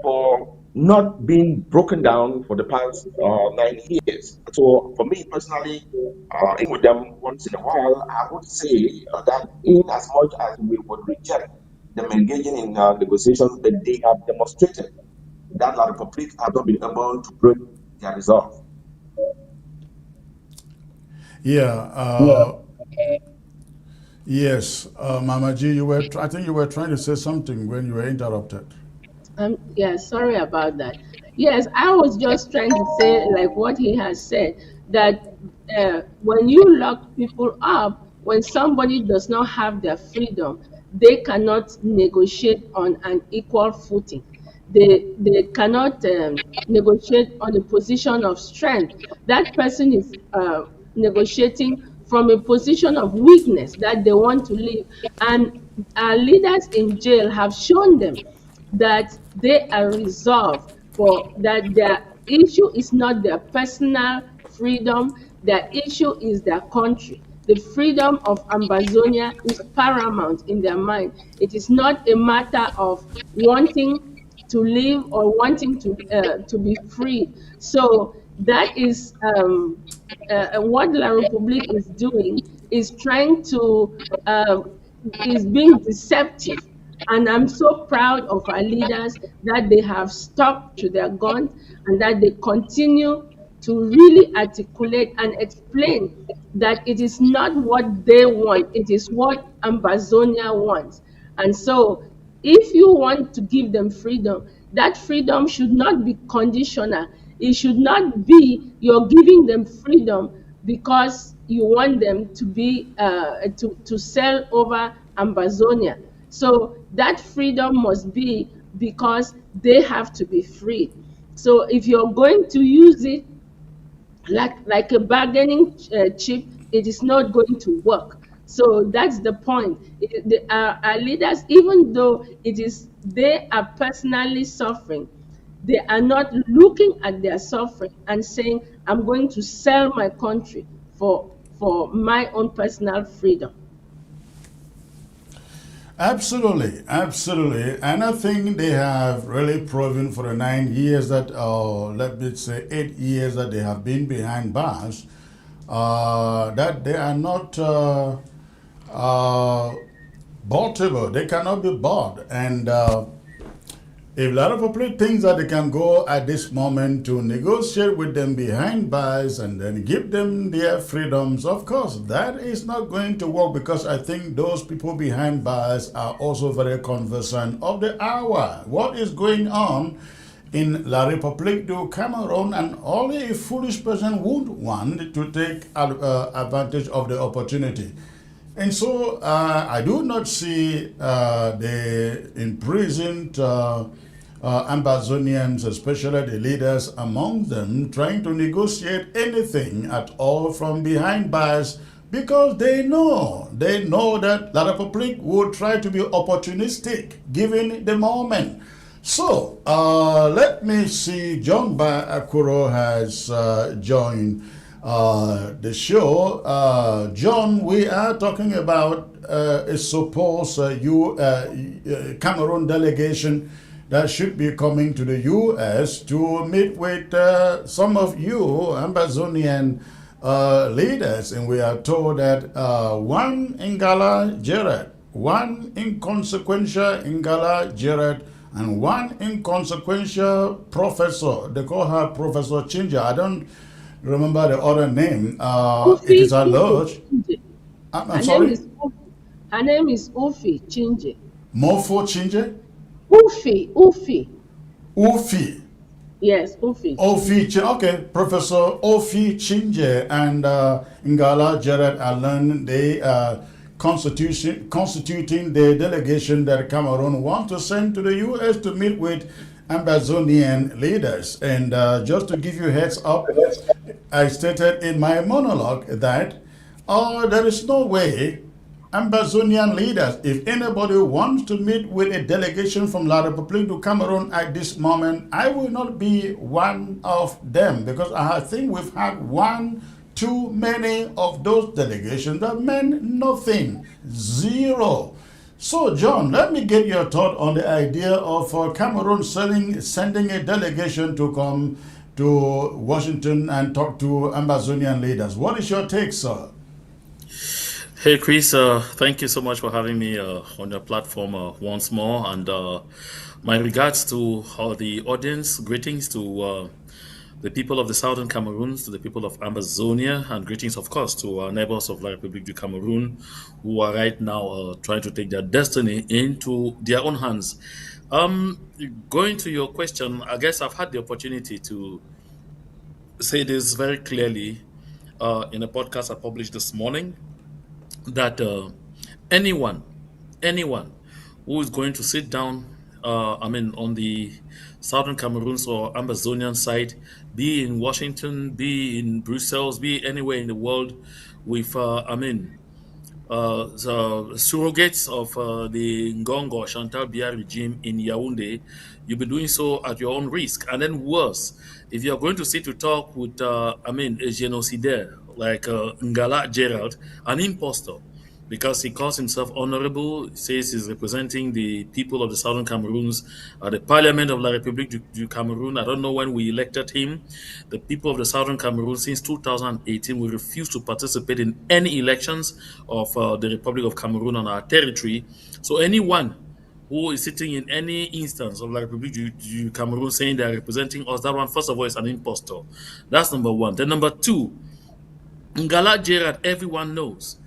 for not being broken down for the past 9 years. So for me personally, in with them once in a while, I would say that in as much as we would reject them engaging in negotiations, that they have demonstrated that La Republic has not been able to break their resolve. Yeah. Yes, Mama G, I think you were trying to say something when you were interrupted. Yeah, sorry about that. Yes, I was just trying to say, like what he has said, that when you lock people up, when somebody does not have their freedom, they cannot negotiate on an equal footing. They cannot negotiate on a position of strength. That person is negotiating from a position of weakness that they want to leave. And our leaders in jail have shown them that they are resolved, for that their issue is not their personal freedom, their issue is their country. The freedom of Ambazonia is paramount in their mind. It is not a matter of wanting to live or wanting to be free. So that is what La Republique is doing, is trying to is being deceptive. And I'm so proud of our leaders that they have stuck to their guns and that they continue to really articulate and explain that it is not what they want, it is what Ambazonia wants. And so if you want to give them freedom, that freedom should not be conditional. It should not be you're giving them freedom because you want them to be to sell over Ambazonia. So that freedom must be because they have to be free. So if you're going to use it like a bargaining chip, it is not going to work. So that's the point. Our leaders, even though it is they are personally suffering, they are not looking at their suffering and saying, "I'm going to sell my country for my own personal freedom." Absolutely, absolutely. And I think they have really proven for the 9 years that, let me say 8 years that they have been behind bars, that they are not bought. They cannot be bought. And if a lot of people think that they can go at this moment to negotiate with them behind bars and then give them their freedoms, of course, that is not going to work, because I think those people behind bars are also very conversant of the hour. What is going on in La République du Cameroon, and only a foolish person would want to take advantage of the opportunity. And so I do not see the imprisoned Ambazonians, especially the leaders among them, trying to negotiate anything at all from behind bars because they know that La Republic would try to be opportunistic given the moment. So let me see. John Akuro has joined the show. John, we are talking about a supposed Cameroon delegation that should be coming to the U.S. to meet with some of you Ambazonian leaders, and we are told that one Ingala Gerard, one inconsequential Ingala Gerard, and one inconsequential professor. They call her Professor Chinja. I don't remember the other name. It is Ufi alleged. Chinje. I'm Her name sorry? is Ufi. Her name is Ufi Chinje. Mofo Chinje? Ufi. Ufi. Yes, Ufi Chinje. Okay, Professor Ofi Chinje and Ngala Gerard Allen, they constituting the delegation that Cameroon wants to send to the U.S. to meet with Ambazonian leaders. And just to give you heads up, I stated in my monologue that there is no way Ambazonian leaders, if anybody wants to meet with a delegation from La Republique du Cameroon at this moment, I will not be one of them because I think we've had one too many of those delegations that meant nothing, zero. So, John, let me get your thought on the idea of Cameroon sending a delegation to come to Washington and talk to Ambazonian leaders. What is your take, sir? Hey, Chris, thank you so much for having me on your platform once more. And my regards to the audience, greetings to the people of the Southern Cameroon, to the people of Ambazonia, and greetings, of course, to our neighbors of La République du Cameroon, who are right now trying to take their destiny into their own hands. Going to your question, I guess I've had the opportunity to say this very clearly in a podcast I published this morning, that anyone who is going to sit down, on the Southern Cameroons or Ambazonian side, be in Washington, be in Brussels, be anywhere in the world, with, the surrogates of the Ngongo Chantal Biya regime in Yaoundé, you'll be doing so at your own risk. And then worse, if you're going to sit to talk with, a genocidaire like Ngala Gerald, an impostor, because he calls himself honorable, says he's representing the people of the Southern Cameroons at the Parliament of La République du Cameroon. I don't know when we elected him. The people of the Southern Cameroon since 2018 will refuse to participate in any elections of the Republic of Cameroon on our territory. So anyone who is sitting in any instance of La République du Cameroon saying they're representing us, that one, first of all, is an impostor. That's number one. Then number two, Ngala Gerard, everyone knows.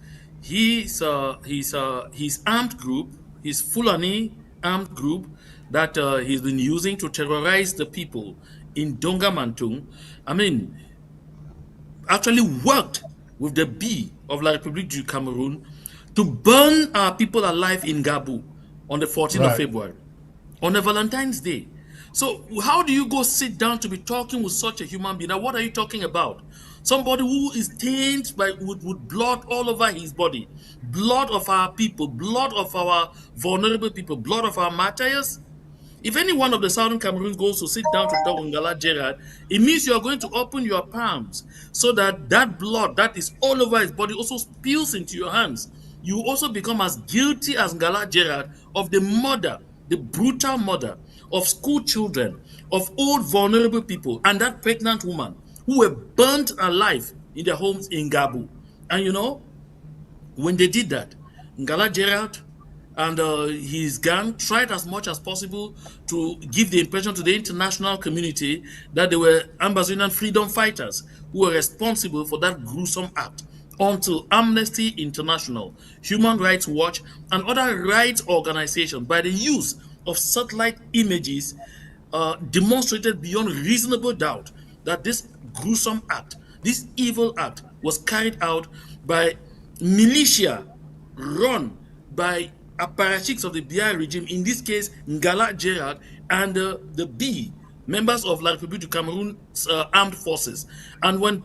His armed group, his Fulani armed group that he's been using to terrorize the people in Donga Mantung, actually worked with the B of La République du Cameroon to burn our people alive in Gabu on the 14th of Right. February, on a Valentine's Day. So how do you go sit down to be talking with such a human being? Now, what are you talking about? Somebody who is stained with blood all over his body, blood of our people, blood of our vulnerable people, blood of our martyrs. If any one of the Southern Cameroons goes to sit down to talk with Ngala Gerard, it means you are going to open your palms so that that blood that is all over his body also spills into your hands. You also become as guilty as Ngala Gerard of the murder, the brutal murder of school children, of old vulnerable people, and that pregnant woman who were burnt alive in their homes in Gabu. And when they did that, Ngala Gerard and his gang tried as much as possible to give the impression to the international community that they were Ambazonian freedom fighters who were responsible for that gruesome act, until Amnesty International, Human Rights Watch, and other rights organizations, by the use of satellite images, demonstrated beyond reasonable doubt that this gruesome act, this evil act, was carried out by militia run by apparatchiks of the Biya regime, in this case, Ngala Gerard, and the B, members of La République du Cameroon's armed forces. And when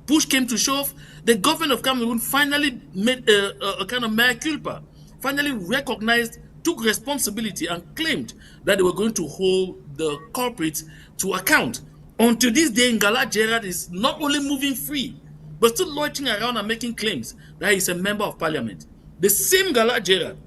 push came to shove, the government of Cameroon finally made a kind of mea culpa, finally recognized, took responsibility, and claimed that they were going to hold the culprits to account. Until this day, Ngala Gerard is not only moving free, but still loitering around and making claims that he's a member of parliament. The same Ngala Gerard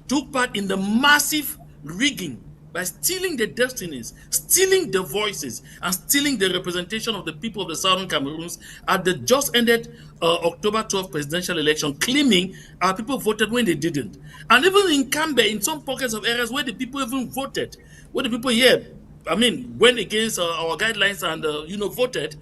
took part in the massive rigging by stealing the destinies, stealing the voices, and stealing the representation of the people of the Southern Cameroons at the just ended October 12th presidential election, claiming our people voted when they didn't. And even in Cambe, in some pockets of areas where the people even voted, where the people here, went against our guidelines and, voted,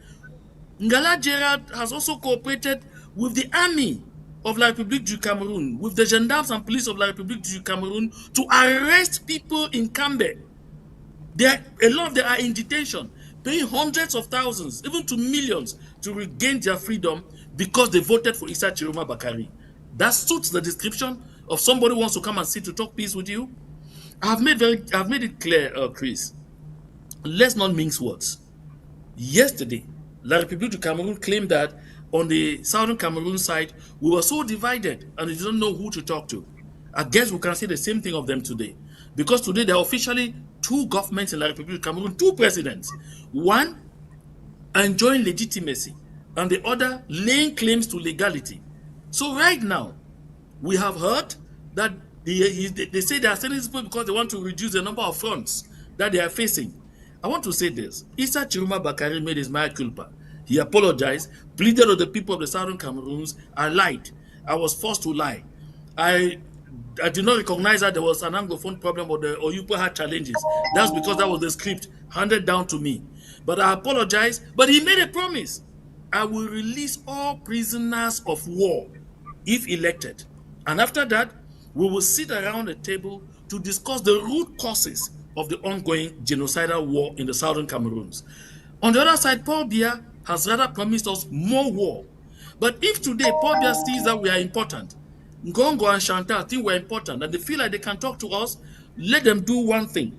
Ngala Gerard has also cooperated with the army of La République du Cameroon, with the gendarmes and police of La République du Cameroon to arrest people in Cambe. A lot of them are in detention, paying hundreds of thousands, even to millions, to regain their freedom because they voted for Issa Chiroma Bakari. That suits the description of somebody who wants to come and sit to talk peace with you. I've made it clear, Chris. Let's not mince words. Yesterday, La République du Cameroon claimed that on the Southern Cameroon side, we were so divided and we didn't know who to talk to. I guess we can say the same thing of them today. Because today there are officially two governments in La République du Cameroon, two presidents. One enjoying legitimacy and the other laying claims to legality. So right now, we have heard that they say they are sending these people because they want to reduce the number of fronts that they are facing. I want to say this. Issa Chiroma Bakari made his mea culpa. He apologized, pleaded with the people of the Southern Cameroons. I lied. I was forced to lie. I did not recognize that there was an Anglophone problem or you had challenges. That's because that was the script handed down to me. But I apologized. But he made a promise. I will release all prisoners of war if elected. And after that, we will sit around a table to discuss the root causes of the ongoing genocidal war in the Southern Cameroons. On the other side, Paul Biya has rather promised us more war. But if today Paul Biya sees that we are important, Ngongo and Chantal think we're important, and they feel like they can talk to us, let them do one thing.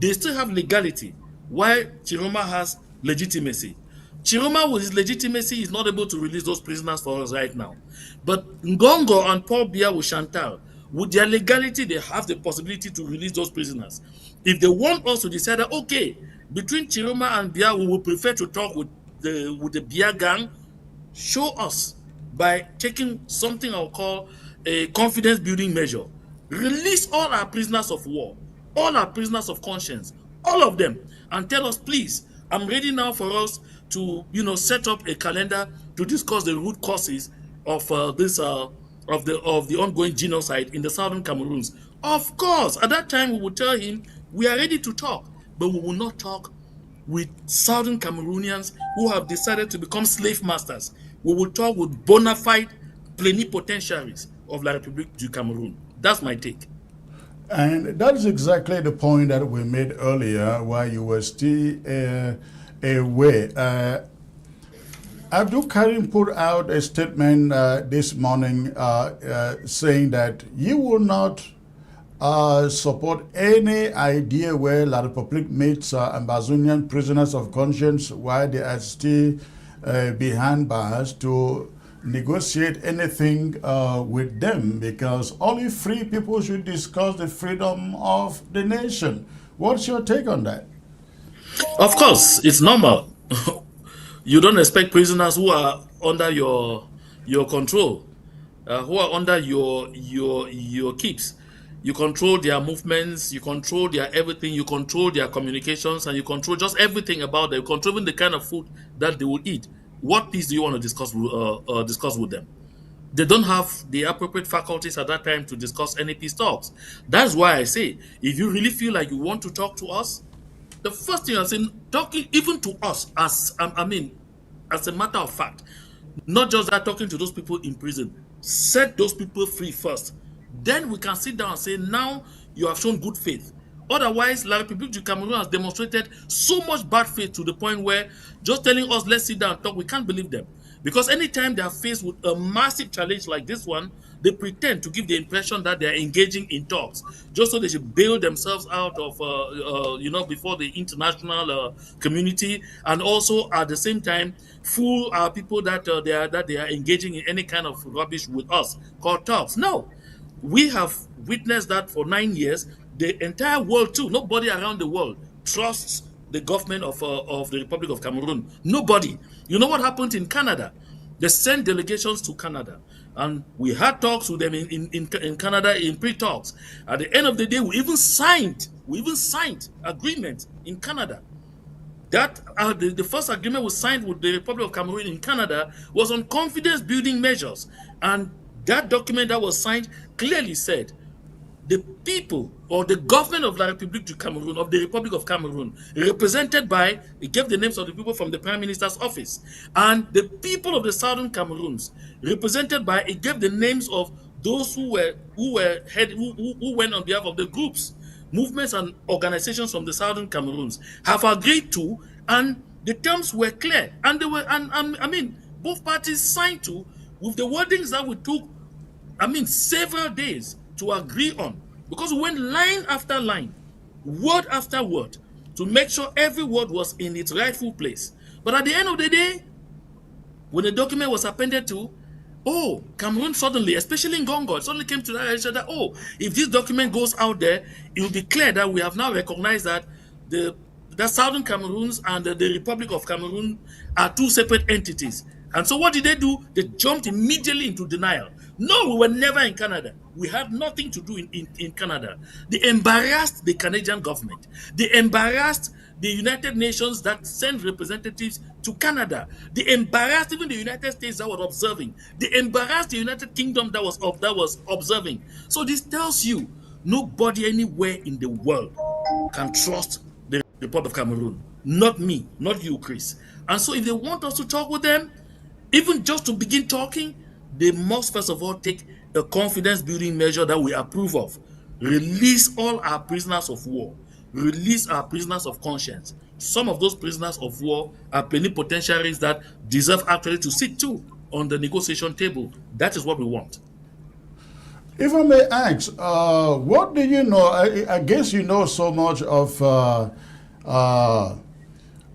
They still have legality, while Chiroma has legitimacy. Chiroma, with his legitimacy, is not able to release those prisoners for us right now. But Ngongo and Paul Biya with Chantal, with their legality, they have the possibility to release those prisoners. If they want us to decide that, okay, between Chiroma and Biya, we would prefer to talk with the Biya gang, show us by taking something I'll call a confidence building measure. Release all our prisoners of war, all our prisoners of conscience, all of them, and tell us, please, I'm ready now for us to, set up a calendar to discuss the root causes of the ongoing genocide in the Southern Cameroons. Of course, at that time we will tell him we are ready to talk, but we will not talk with Southern Cameroonians who have decided to become slave masters. We will talk with bona fide plenipotentiaries of La République du Cameroon. That's my take. And that is exactly the point that we made earlier while you were still away. Abdul Karim put out a statement this morning saying that you will not support any idea where La République meets Ambazonian prisoners of conscience while they are still behind bars to negotiate anything with them, because only free people should discuss the freedom of the nation. What's your take on that? Of course, it's normal. You don't expect prisoners who are under your control, who are under your keeps. You control their movements, you control their everything, you control their communications, and you control just everything about them. You control even the kind of food that they will eat. What peace do you want to discuss with them? They don't have the appropriate faculties at that time to discuss any peace talks. That's why I say, if you really feel like you want to talk to us, the first thing I'm saying, talking even to us as a matter of fact, not just that, talking to those people in prison, set those people free first. Then we can sit down and say, now you have shown good faith. Otherwise, La République du Cameroon has demonstrated so much bad faith to the point where just telling us, let's sit down and talk, we can't believe them. Because anytime they are faced with a massive challenge like this one, they pretend to give the impression that they are engaging in talks, just so they should bail themselves out of, before the international community, and also at the same time fool our people that they are engaging in any kind of rubbish with us called talks. No, we have witnessed that for 9 years. The entire world too. Nobody around the world trusts the government of the Republic of Cameroon. Nobody. You know what happened in Canada? They sent delegations to Canada, and we had talks with them in Canada in pre-talks. At the end of the day, we even signed agreement in Canada. That the first agreement was signed with the Republic of Cameroon in Canada was on confidence building measures, and that document that was signed clearly said the people or the government of La République du Cameroon, of the Republic of Cameroon, represented by, it gave the names of the people from the Prime Minister's office, and the people of the Southern Cameroons, represented by, it gave the names of those who went on behalf of the groups, movements, and organizations from the Southern Cameroons, have agreed to, and the terms were clear, and they were, and I mean, both parties signed to with the wordings that we took, several days to agree on, because we went line after line, word after word, to make sure every word was in its rightful place. But at the end of the day, when the document was appended to, Cameroon suddenly, especially in Congo, suddenly came to that realization that, if this document goes out there, it will be clear that we have now recognized that the Southern Cameroons and the Republic of Cameroon are two separate entities. And so what did they do? They jumped immediately into denial. No, we were never in Canada. We had nothing to do in Canada. They embarrassed the Canadian government. They embarrassed the United Nations that sent representatives to Canada. They embarrassed even the United States that was observing. They embarrassed the United Kingdom that was observing. So this tells you nobody anywhere in the world can trust the Republic of Cameroon. Not me, not you, Chris. And so if they want us to talk with them, even just to begin talking, they must first of all take a confidence building measure that we approve of. Release all our prisoners of war. Release our prisoners of conscience. Some of those prisoners of war are plenipotentiaries that deserve actually to sit too on the negotiation table. That is what we want. If I may ask, what do you know? I guess you know so much of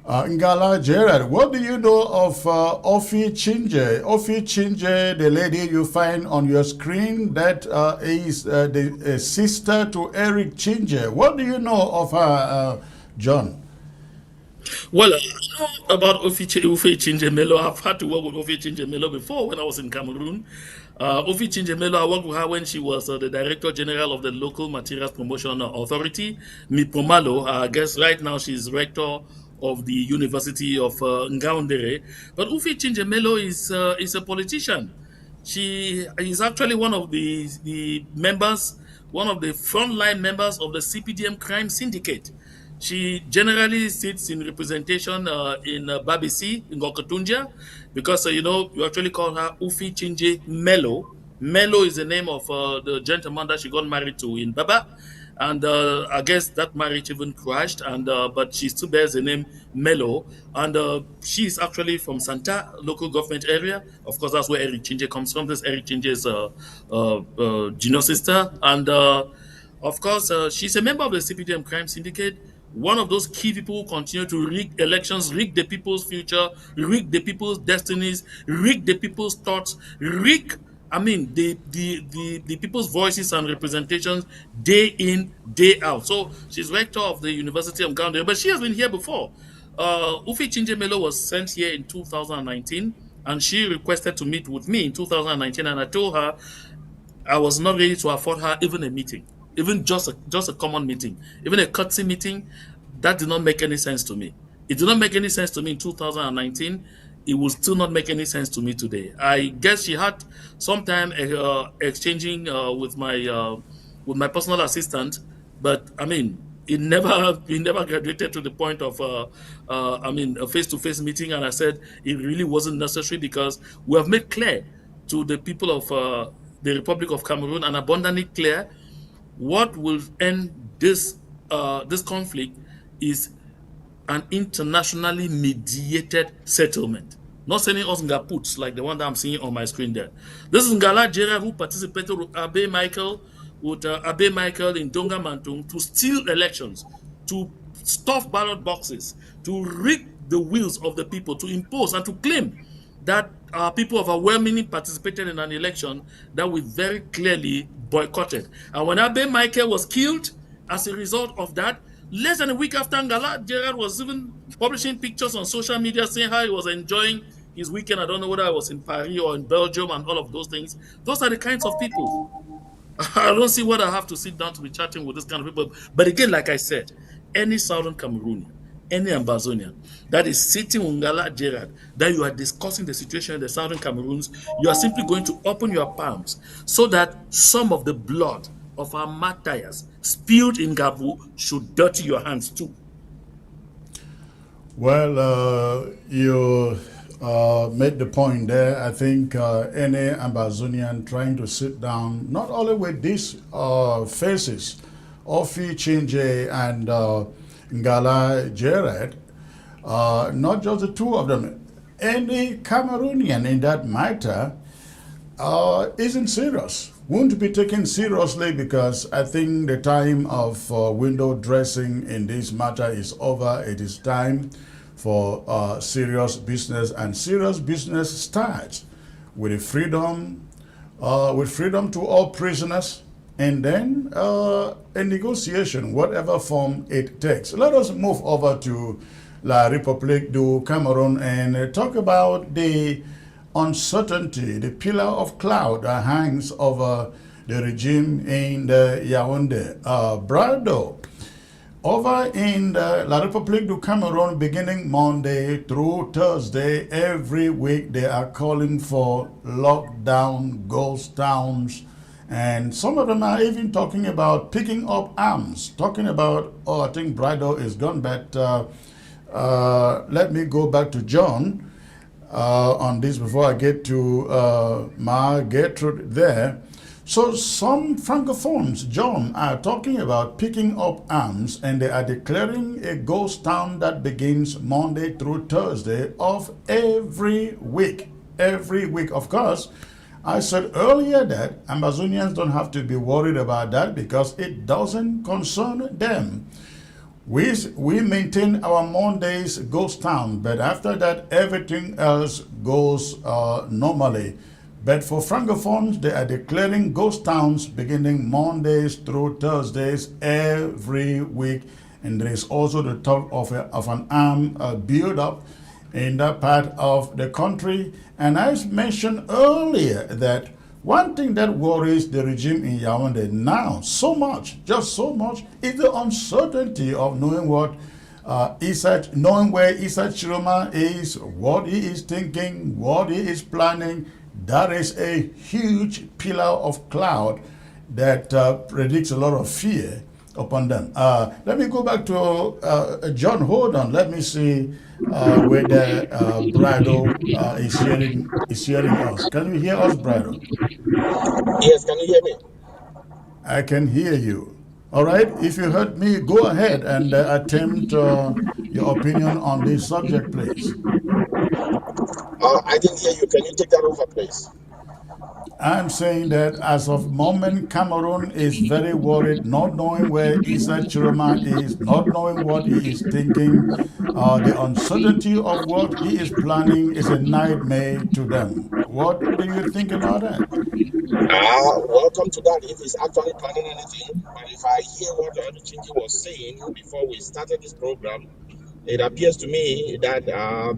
Ngala Gerard. What do you know of Ofi Chinje? Ofi Chinje, the lady you find on your screen, that is the sister to Eric Chinje. What do you know of her, John? Well, I know about Ofi Chinjemelo. I've had to work with Ofi Chinjemelo before when I was in Cameroon. Ofi Chinjemelo, I worked with her when she was the Director General of the Local Materials Promotion Authority, MIPROMALO. I guess right now she's Rector of the University of Ngaoundere. But Ofi Chinjemelo is a politician. She is actually one of the members, one of the frontline members of the CPDM crime syndicate. She generally sits in representation in Babisi, in Gokotunja, because, you actually call her Ufi Chinje Melo. Melo is the name of the gentleman that she got married to in Baba. And I guess that marriage even crashed, and but she still bears the name Melo. And she is actually from Santa local government area. Of course, that's where Eric Chinje comes from. This Eric Chinje's junior sister. And of course, she's a member of the CPDM crime syndicate. One of those key people who continue to rig elections, rig the people's future, rig the people's destinies, rig the people's thoughts, rig, the people's voices and representations day in, day out. So she's rector of the University of Ngaoundere, but she has been here before. Ufi Chinje Melo was sent here in 2019, and she requested to meet with me in 2019, and I told her I was not ready to afford her even a meeting, even just a common meeting, even a courtesy meeting. That did not make any sense to me. It did not make any sense to me in 2019. It will still not make any sense to me today. I guess she had some time exchanging with my personal assistant, but it never graduated to the point of a face-to-face meeting. And I said it really wasn't necessary, because we have made clear to the people of the Republic of Cameroon, and abundantly clear, what will end this this conflict is an internationally mediated settlement. Not sending us Ngaputs like the one that I'm seeing on my screen there. This is Ngala Jera who participated with Abe Michael in Donga Mantung to steal elections, to stuff ballot boxes, to rig the wheels of the people, to impose and to claim that people overwhelmingly participated in an election that we very clearly boycotted. And when Abe Michael was killed as a result of that, less than a week after, Ngala Gerard was even publishing pictures on social media saying how he was enjoying his weekend. I don't know whether I was in Paris or in Belgium and all of those things. Those are the kinds of people. I don't see what I have to sit down to be chatting with this kind of people. But again, like I said, any Southern Cameroonian, any Ambazonian that is sitting with Ngala Gerard, that you are discussing the situation in the Southern Cameroons, you are simply going to open your palms so that some of the blood of our martyrs spilled in Gabu should dirty your hands too. Well, you made the point there. I think any Ambazonian trying to sit down, not only with these faces, Ofi Chinje and Ngala Gerard, not just the two of them, any Cameroonian in that matter isn't serious, won't be taken seriously, because I think the time of window dressing in this matter is over. It is time for serious business, and serious business starts with freedom to all prisoners, and then a negotiation, whatever form it takes. Let us move over to La République du Cameroon and talk about the uncertainty, the pillar of cloud that hangs over the regime in the Yaoundé. Brado, over in the La République du Cameroon, beginning Monday through Thursday, every week they are calling for lockdown, ghost towns, and some of them are even talking about picking up arms, talking about, oh, I think Brado is gone, but let me go back to John on this before I get to Ma Gertrude there. So some francophones, John, are talking about picking up arms, and they are declaring a ghost town that begins Monday through Thursday of every week. Every week, of course. I said earlier that Ambazonians don't have to be worried about that because it doesn't concern them. We maintain our Mondays ghost town, but after that, everything else goes normally. But for francophones, they are declaring ghost towns beginning Mondays through Thursdays every week. And there is also the talk of an armed build-up in that part of the country. And I mentioned earlier that one thing that worries the regime in Yaoundé now so much, just so much, is the uncertainty of knowing knowing where Issa Chiroma is, what he is thinking, what he is planning. That is a huge pillar of cloud that predicts a lot of fear upon them. Let me go back to John. Hold on. Let me see whether Brado is hearing us. Can you hear us, Brado? Yes, can you hear me? I can hear you. All right. If you heard me, go ahead and attempt your opinion on this subject, please. I didn't hear you. Can you take that over, please? I'm saying that as of moment, Cameroon is very worried, not knowing where Issa Chiroma is, not knowing what he is thinking. The uncertainty of what he is planning is a nightmare to them. What do you think about that? Welcome to that if he's actually planning anything. But if I hear what Chinji was saying before we started this program, it appears to me that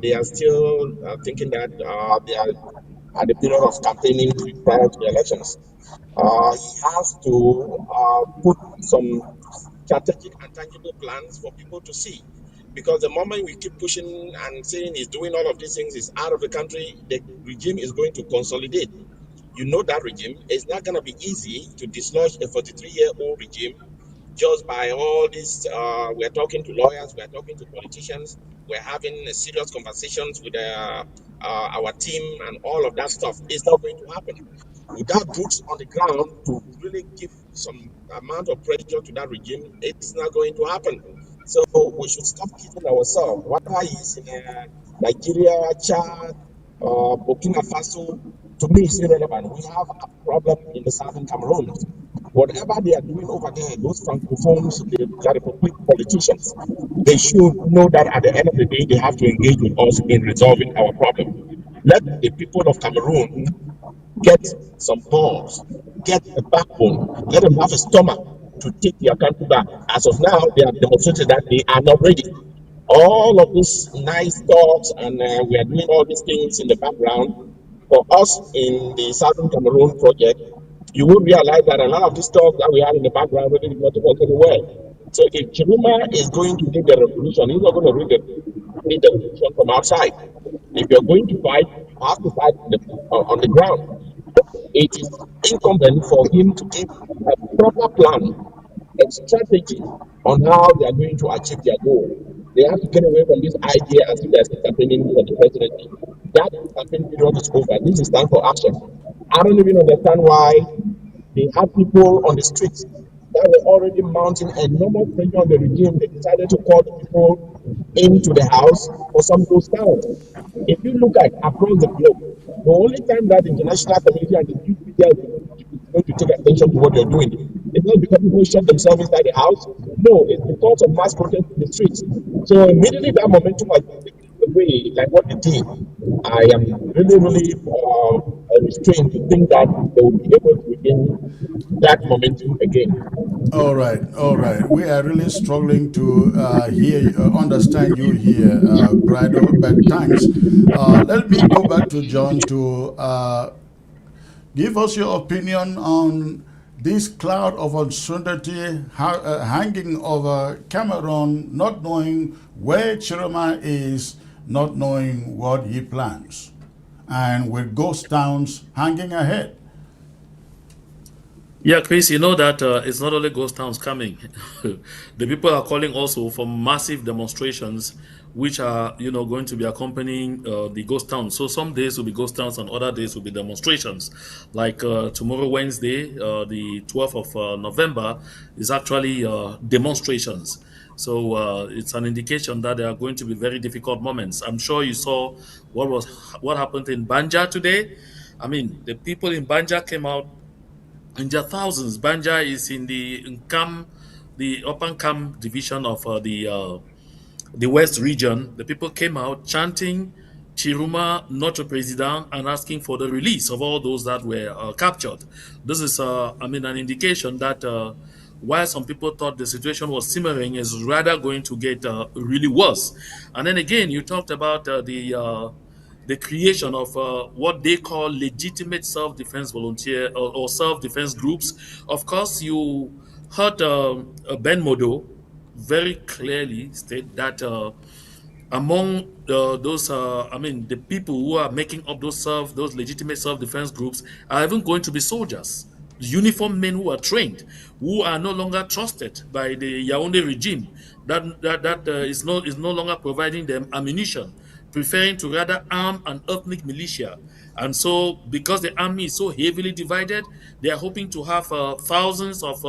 they are still thinking that they are at the period of campaigning prior to the elections. He has to put some strategic and tangible plans for people to see. Because the moment we keep pushing and saying he's doing all of these things, he's out of the country, the regime is going to consolidate. You know that regime. It's not going to be easy to dislodge a 43-year-old regime just by all this. We're talking to lawyers, we're talking to politicians. we're having serious conversations with our team and all of that stuff. It's not going to happen. Without boots on the ground to really give some amount of pressure to that regime, it's not going to happen. So we should stop kidding ourselves. Whether it's in Nigeria, Chad, Burkina Faso, to me it's irrelevant. We have a problem in the southern Cameroon. Whatever they are doing over there, those francophones, the Republic politicians, they should know that at the end of the day, they have to engage with us in resolving our problem. Let the people of Cameroon get some balls, get a backbone, let them have a stomach to take their country back. As of now, they have demonstrated that they are not ready. All of these nice talks, and we are doing all these things in the background. For us in the Southern Cameroon project, you will realize that a lot of these talks that we have in the background really did not take us anywhere. So if Chiruma is going to lead the revolution, he's not going to lead the revolution from outside. If you're going to fight, you have to fight on the ground. It is incumbent for him to give a proper plan, a strategy on how they are going to achieve their goal. They have to get away from this idea as if there's a campaigning for the presidency. That campaign period is over. This is time for action. I don't even understand why they had people on the streets that were already mounting enormous pressure on the regime. They decided to call the people into the house for some of those towns. If you look at across the globe, the only time that the international community and the news media is going to take attention to what you're doing is not because people shut themselves inside the house. No, it's because of mass protest in the streets. So immediately that momentum has been taken away, like what they did. I am really, really restrained to think that they will be able to regain that momentum again. All right, all right. We are really struggling to understand you here, Brado, but thanks. Let me go back to John to give us your opinion on this cloud of uncertainty hanging over Cameroon, not knowing where Chiroma is, not knowing what he plans, and with ghost towns hanging ahead. Yeah, Chris, you know that it's not only ghost towns coming. The people are calling also for massive demonstrations, which are going to be accompanying the ghost towns. So some days will be ghost towns, and other days will be demonstrations. Like tomorrow, Wednesday, the 12th of November, is actually demonstrations. So it's an indication that there are going to be very difficult moments. I'm sure you saw what happened in Banja today. I mean, the people in Banja came out in their thousands. Banja is in the Nkam, the Upper Nkam division of the West region. The people came out chanting Chiruma, Notre President, and asking for the release of all those that were captured. This is, an indication that while some people thought the situation was simmering, is rather going to get really worse. And then again, you talked about the creation of what they call legitimate self-defense volunteer or self-defense groups. Of course, you heard Ben Modo very clearly state that among the people who are making up those legitimate self-defense groups are even going to be soldiers, uniformed men who are trained, who are no longer trusted by the Yaoundé regime, that is no longer providing them ammunition, preferring to rather arm an ethnic militia. And so, because the army is so heavily divided, they are hoping to have thousands of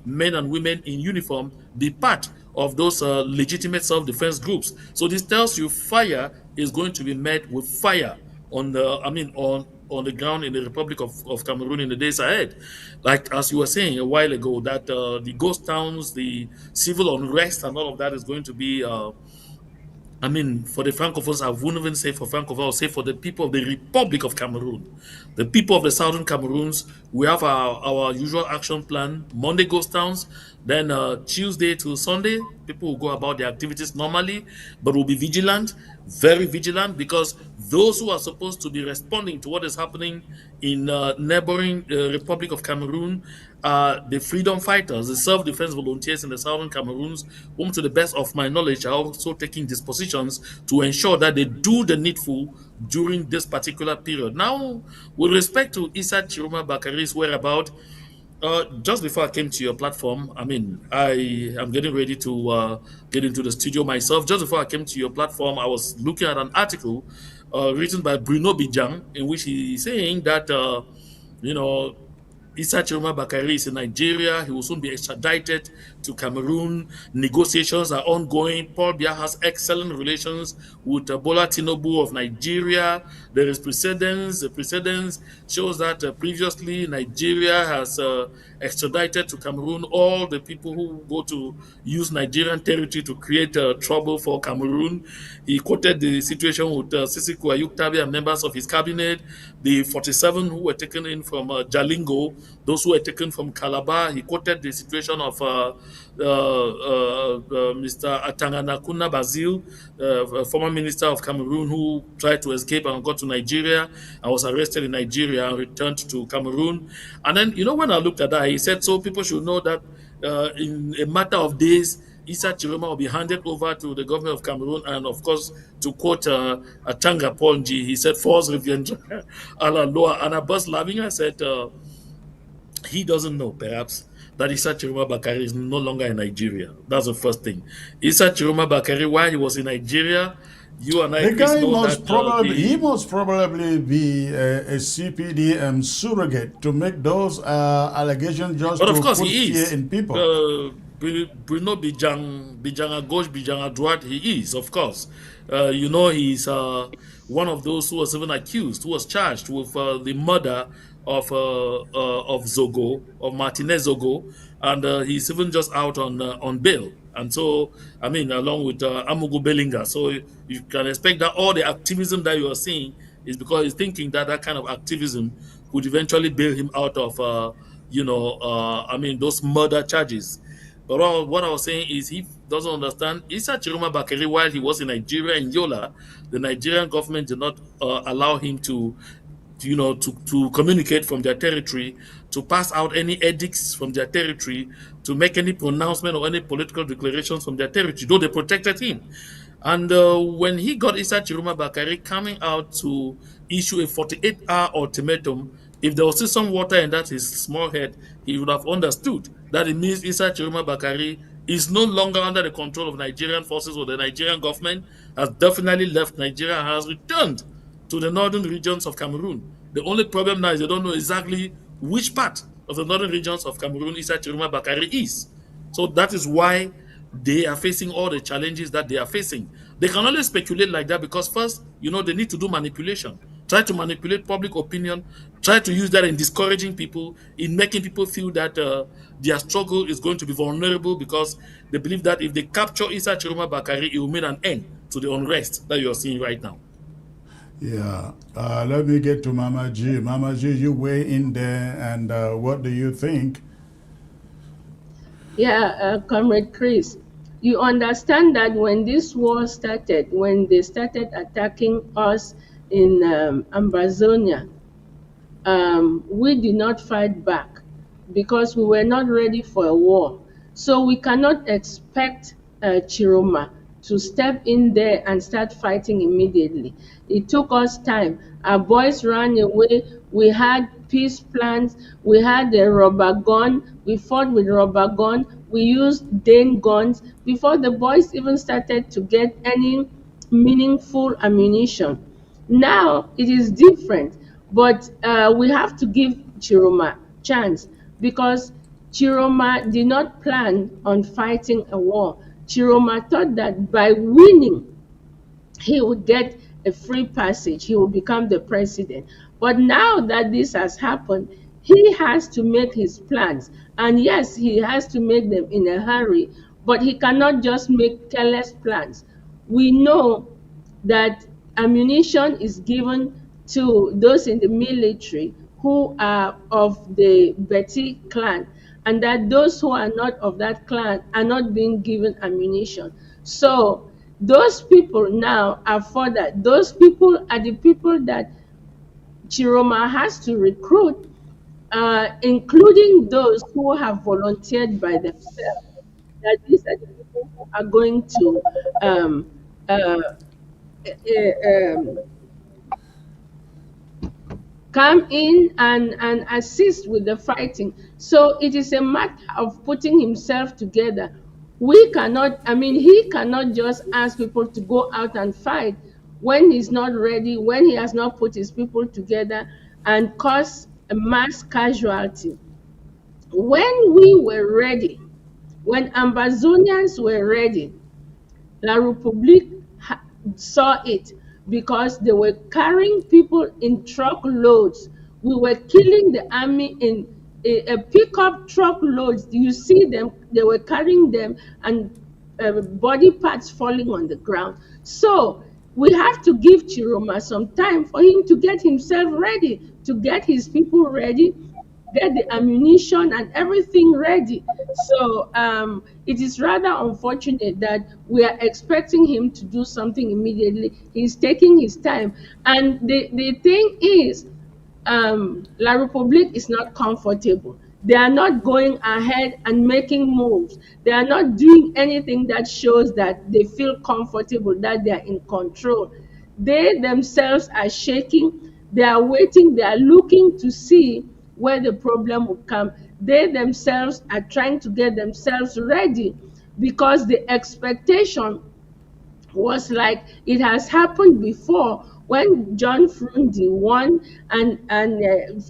men and women in uniform be part of those legitimate self-defense groups. So this tells you fire is going to be met with fire on the ground in the Republic of Cameroon in the days ahead. Like as you were saying a while ago, that the ghost towns, the civil unrest, and all of that is going to be for the Francophones, I wouldn't even say for Francophones, I would say for the people of the Republic of Cameroon. The people of the Southern Cameroons, we have our usual action plan. Monday goes towns, then Tuesday to Sunday, people will go about their activities normally, but will be vigilant, very vigilant, because those who are supposed to be responding to what is happening in neighboring Republic of Cameroon, the freedom fighters, the self-defense volunteers in the Southern Cameroons, whom to the best of my knowledge are also taking dispositions to ensure that they do the needful during this particular period. Now, with respect to Issa Chiroma Bakari's whereabouts, Just before I came to your platform, I mean, I am getting ready to get into the studio myself. Just before I came to your platform, I was looking at an article written by Bruno Bijang, in which he is saying that, you know, Issa Chiroma Bakari is in Nigeria. He will soon be extradited to Cameroon. Negotiations are ongoing. Paul Biya has excellent relations with Bola Tinubu of Nigeria. There is precedence. The precedence shows that previously Nigeria has extradited to Cameroon all the people who go to use Nigerian territory to create trouble for Cameroon. He quoted the situation with Sisiku Ayuktabi and members of his cabinet, the 47 who were taken in from Jalingo, those who were taken from Calabar. He quoted the situation of Mr. Atanganakuna Basil, a former minister of Cameroon, who tried to escape and got to Nigeria and was arrested in Nigeria and returned to Cameroon. And then, when I looked at that, he said, so people should know that in a matter of days, Issa Chiroma will be handed over to the government of Cameroon. And of course, to quote Atanga Ponji, he said, force revenge a la loi. And I burst laughing. I said, he doesn't know, perhaps, that Issa Chiroma Bakari is no longer in Nigeria. That's the first thing. Issa Chiroma Bakari, while he was in Nigeria, you and I, The Chris, guy know must that probably he must probably be a CPDM surrogate to make those allegations just but of to course put he fear is. in people. Bruno Bijang à gauche, Bijang à droite, he is, of course. He's one of those who was even accused, who was charged with the murder of Zogo, of Martinez Zogo, and he's even just out on bail. And so, I mean, along with Amugu Belinga. So you can expect that all the activism that you are seeing is because he's thinking that that kind of activism could eventually bail him out of, those murder charges. But what I was saying is he doesn't understand. Issa Chiroma Bakari, while he was in Nigeria, in Yola, the Nigerian government did not allow him to communicate from their territory, to pass out any edicts from their territory, to make any pronouncement or any political declarations from their territory, though they protected him. And when he got Issa Chiruma Bakari coming out to issue a 48-hour ultimatum, if there was still some water in that his small head, he would have understood that it means Issa Chiruma Bakari is no longer under the control of Nigerian forces or the Nigerian government, has definitely left Nigeria and has returned to the northern regions of Cameroon. The only problem now is they don't know exactly which part of the northern regions of Cameroon Issa Chiruma Bakari is. So that is why they are facing all the challenges that they are facing. They can only speculate like that because first, they need to do manipulation. Try to manipulate public opinion. Try to use that in discouraging people, in making people feel that their struggle is going to be vulnerable because they believe that if they capture Issa Chiroma Bakari, it will mean an end to the unrest that you're seeing right now. Yeah. Let me get to Mama G. Mama G, you weigh in there, and what do you think? Yeah, Comrade Chris, you understand that when this war started, when they started attacking us in Ambazonia, we did not fight back because we were not ready for a war. So we cannot expect Chiroma to step in there and start fighting immediately. It took us time. Our boys ran away. We had peace plans. We had a rubber gun. We fought with rubber gun. We used Dane guns before the boys even started to get any meaningful ammunition. Now it is different, but we have to give Chiroma chance because Chiroma did not plan on fighting a war. Chiroma thought that by winning, he would get a free passage. He will become the president. But now that this has happened, he has to make his plans. And yes, he has to make them in a hurry, but he cannot just make careless plans. We know that ammunition is given to those in the military who are of the Betty clan, and that those who are not of that clan are not being given ammunition. So those people now are further. Those people are the people that Chiroma has to recruit, including those who have volunteered by themselves. That these are the people who are going to um, uh, uh, um, come in and assist with the fighting. So it is a matter of putting himself together. We cannot, I mean, he cannot just ask people to go out and fight when he's not ready, when he has not put his people together and cause a mass casualty. When we were ready, when Ambazonians were ready, La Republique saw it because they were carrying people in truckloads. We were killing the army in a pickup truckloads. You see them, they were carrying them and body parts falling on the ground. So we have to give Chiroma some time for him to get himself ready, to get his people ready, get the ammunition and everything ready. So it is rather unfortunate that we are expecting him to do something immediately. He's taking his time. And the thing is, La Republique is not comfortable. They are not going ahead and making moves. They are not doing anything that shows that they feel comfortable, that they are in control. They themselves are shaking. They are waiting. They are looking to see where the problem will come. They themselves are trying to get themselves ready because the expectation was like it has happened before when John Frundi won and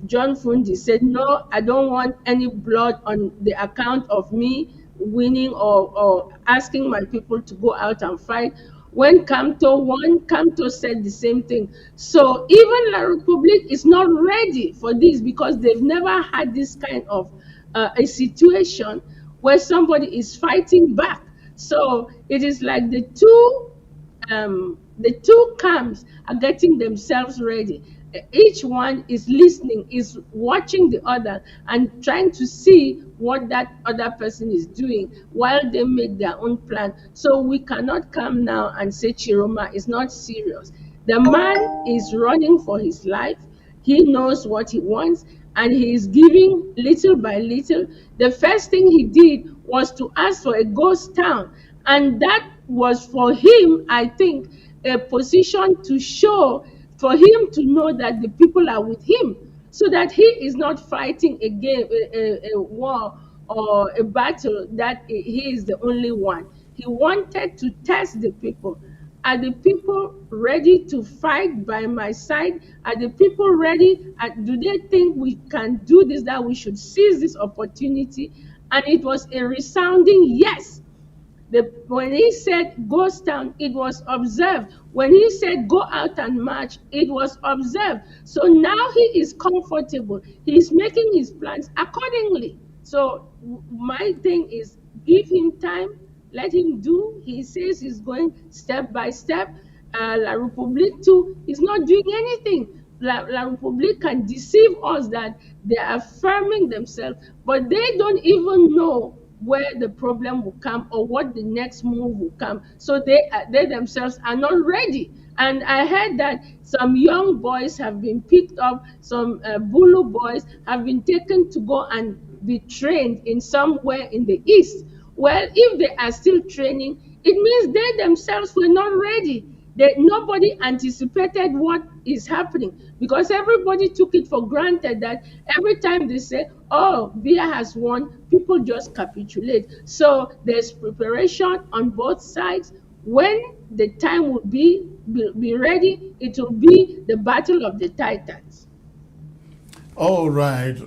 John Frundi said, no, I don't want any blood on the account of me winning or asking my people to go out and fight. When Kamto won, Kamto said the same thing. So even La Republique is not ready for this because they've never had this kind of a situation where somebody is fighting back. So it is like the two camps are getting themselves ready. Each one is listening, is watching the other, and trying to see what that other person is doing while they make their own plan. So we cannot come now and say Chiroma is not serious. The man is running for his life. He knows what he wants, and he is giving little by little. The first thing he did was to ask for a ghost town, and that was for him, I think, a position to show, for him to know that the people are with him, so that he is not fighting a war or a battle that he is the only one. He wanted to test the people. Are the people ready to fight by my side? Are the people ready? Do they think we can do this, that we should seize this opportunity? And it was a resounding yes. When he said ghost town, it was observed. When he said go out and march, it was observed. So now he is comfortable. He is making his plans accordingly. So my thing is, give him time, let him do. He says he's going step by step. La Republique too is not doing anything. La Republique can deceive us that they are affirming themselves, but they don't even know where the problem will come or what the next move will come. So they themselves are not ready. And I heard that some young boys have been picked up, some Bulu boys have been taken to go and be trained in somewhere in the east. Well, if they are still training, it means they themselves were not ready. Nobody anticipated what is happening because everybody took it for granted that every time they say, oh, Biya'S has won, people just capitulate. So there's preparation on both sides. When the time will be ready, it will be the battle of the Titans. All right,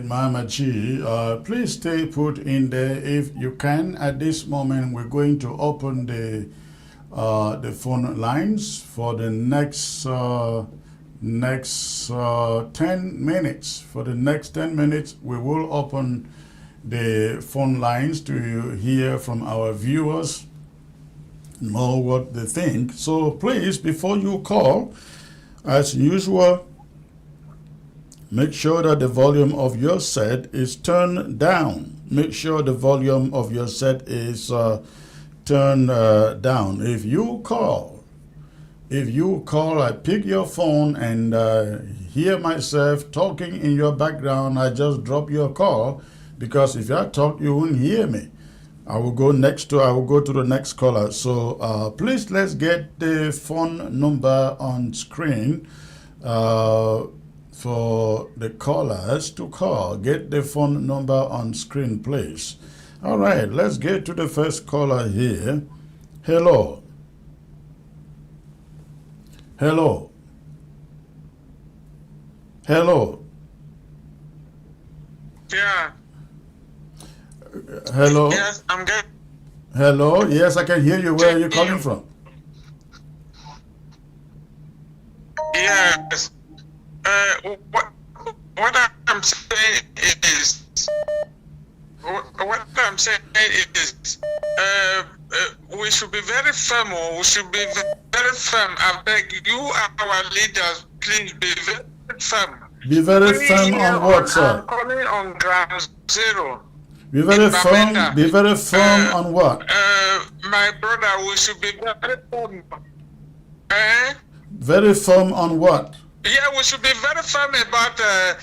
Mama Chi. Please stay put in there if you can. At this moment, we're going to open the phone lines for the next 10 minutes. For the next 10 minutes, we will open the phone lines to hear from our viewers, know what they think. So please, before you call, as usual, make sure that the volume of your set is turned down. Make sure the volume of your set is turned down. If you call, I pick your phone and hear myself talking in your background, I just drop your call, because if I talk, you won't hear me. I will go to the next caller. So please, let's get the phone number on screen. for the callers to call. Get the phone number on screen, please. All right, let's get to the first caller here. Hello. Hello. Hello. Yeah. Hello. Yes, I'm good. Hello. Yes, I can hear you. Where are you calling from? Yes. What I'm saying is, we should be very firm. Or we should be very firm. I beg you, our leaders, please be very firm. Be very firm here on what, sir? I'm calling on ground zero. Be very in firm. Bamenda. Be very firm on what? My brother, we should be very firm. Eh? Very firm on what? Yeah, we should be very firm about the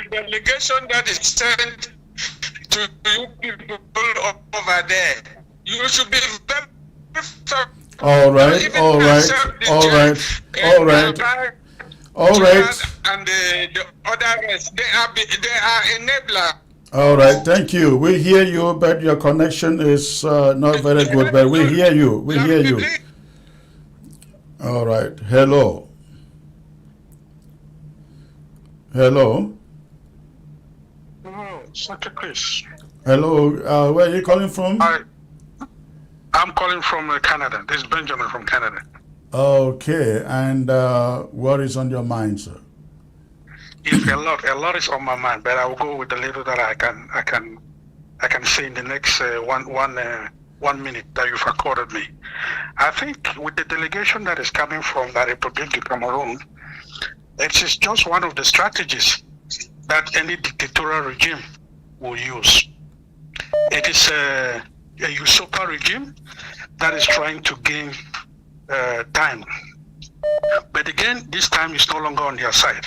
delegation that is sent to you people over there. You should be very firm. All right, Even all right, accept the all right, church, all right, all right, and the other rest, they are enabler. all right. Thank you. We hear you, but your connection is not very good. But we hear you. We hear you. All right. Hello. Hello. Oh, Santa Chris. Hello. Where are you calling from? I'm calling from Canada. This is Benjamin from Canada. Okay. And what is on your mind, sir? Yes, a lot is on my mind, but I will go with the little that I can say in the next 1 minute that you've accorded me. I think with the delegation that is coming from the Republic of Cameroon, it is just one of the strategies that any dictatorial regime will use. It is a usurper regime that is trying to gain time. But again, this time is no longer on their side.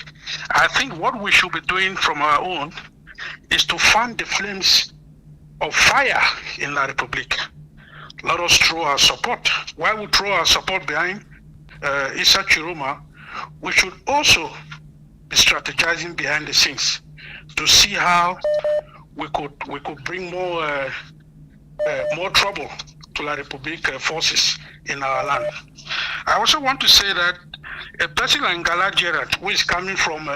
I think what we should be doing from our own is to fan the flames of fire in La Republic. Let us throw our support. While we throw our support behind Issa Chiroma, we should also be strategizing behind the scenes to see how we could bring more trouble to La Republic forces in our land. I also want to say that a person like Ngala Gerard, who is coming from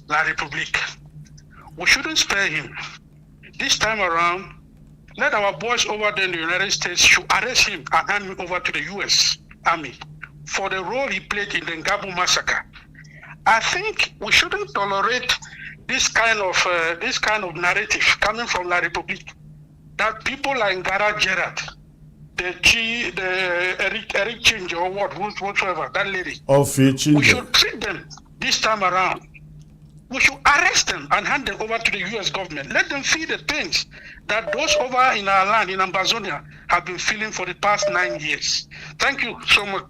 La Republic, we shouldn't spare him. This time around, let our boys over there in the United States should arrest him and hand him over to the U.S. Army for the role he played in the Ngabu massacre. I think we shouldn't tolerate this kind of narrative coming from La Republic, that people like Ngala Gerard, Eric Change or whatsoever, that lady, we should treat them this time around. We should arrest them and hand them over to the U.S. government. Let them feel the pains that those over in our land, in Ambazonia, have been feeling for the past 9 years. Thank you so much,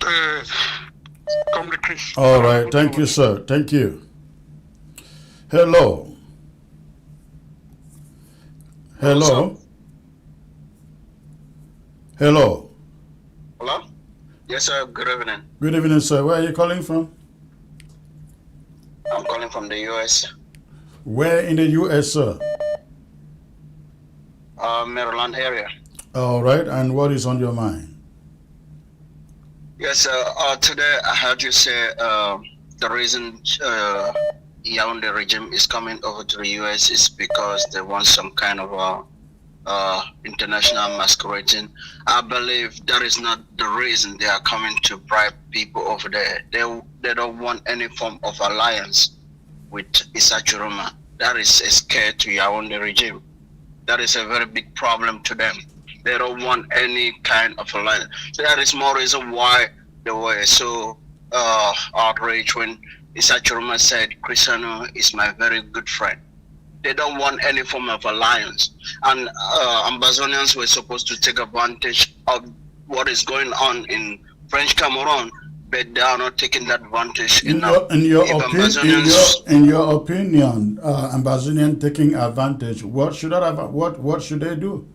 Comrade Chris. All right. Thank you, sir. Thank you. Hello. Hello. Hello. Hello? Yes, sir. Good evening. Good evening, sir. Where are you calling from? I'm calling from the U.S. Where in the U.S., sir? Maryland area. All right. And what is on your mind? Yes, sir. Today I heard you say the reason Yaoundé regime is coming over to the U.S. is because they want some kind of international masquerading. I believe that is not the reason they are coming to bribe people over there. They don't want any form of alliance with Issa Chiroma. That is a scare to Yaoundé regime. That is a very big problem to them. They don't want any kind of alliance. So that is more reason why they were so outraged when Issa Chiroma said, Cristiano is my very good friend. They don't want any form of alliance. And Ambazonians were supposed to take advantage of what is going on in French Cameroon, but they are not taking that advantage enough. In your opinion, Ambazonian taking advantage, what should they do?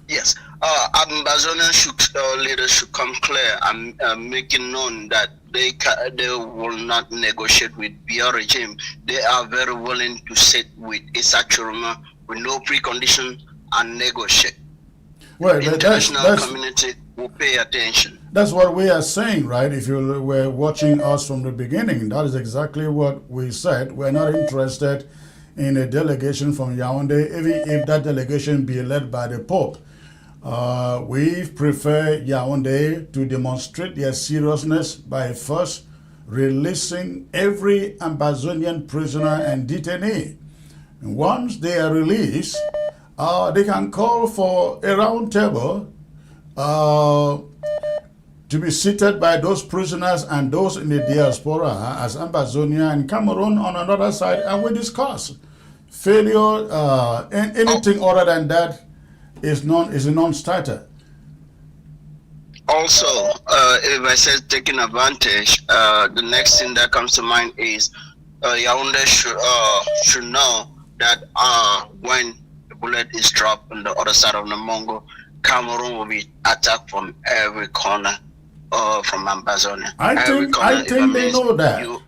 Yes, Ambazonia leaders should come clear and making known that they will not negotiate with Biya regime. They are very willing to sit with Issa Chiroma with no precondition and negotiate. Well, The international community will pay attention. that's what we are saying, right? If you were watching us from the beginning, that is exactly what we said. We're not interested in a delegation from Yaoundé, even if that delegation be led by the Pope. We prefer Yaoundé to demonstrate their seriousness by first releasing every Ambazonian prisoner and detainee. And once they are released, they can call for a round table to be seated by those prisoners and those in the diaspora as Ambazonia and Cameroon on another side, and we discuss. Failure and anything other than that is a non-starter. Also, if I said taking advantage, the next thing that comes to mind is Yaoundé should know that when the bullet is dropped on the other side of the Mongo, Cameroon will be attacked from every corner from Ambazonia. I think they know that.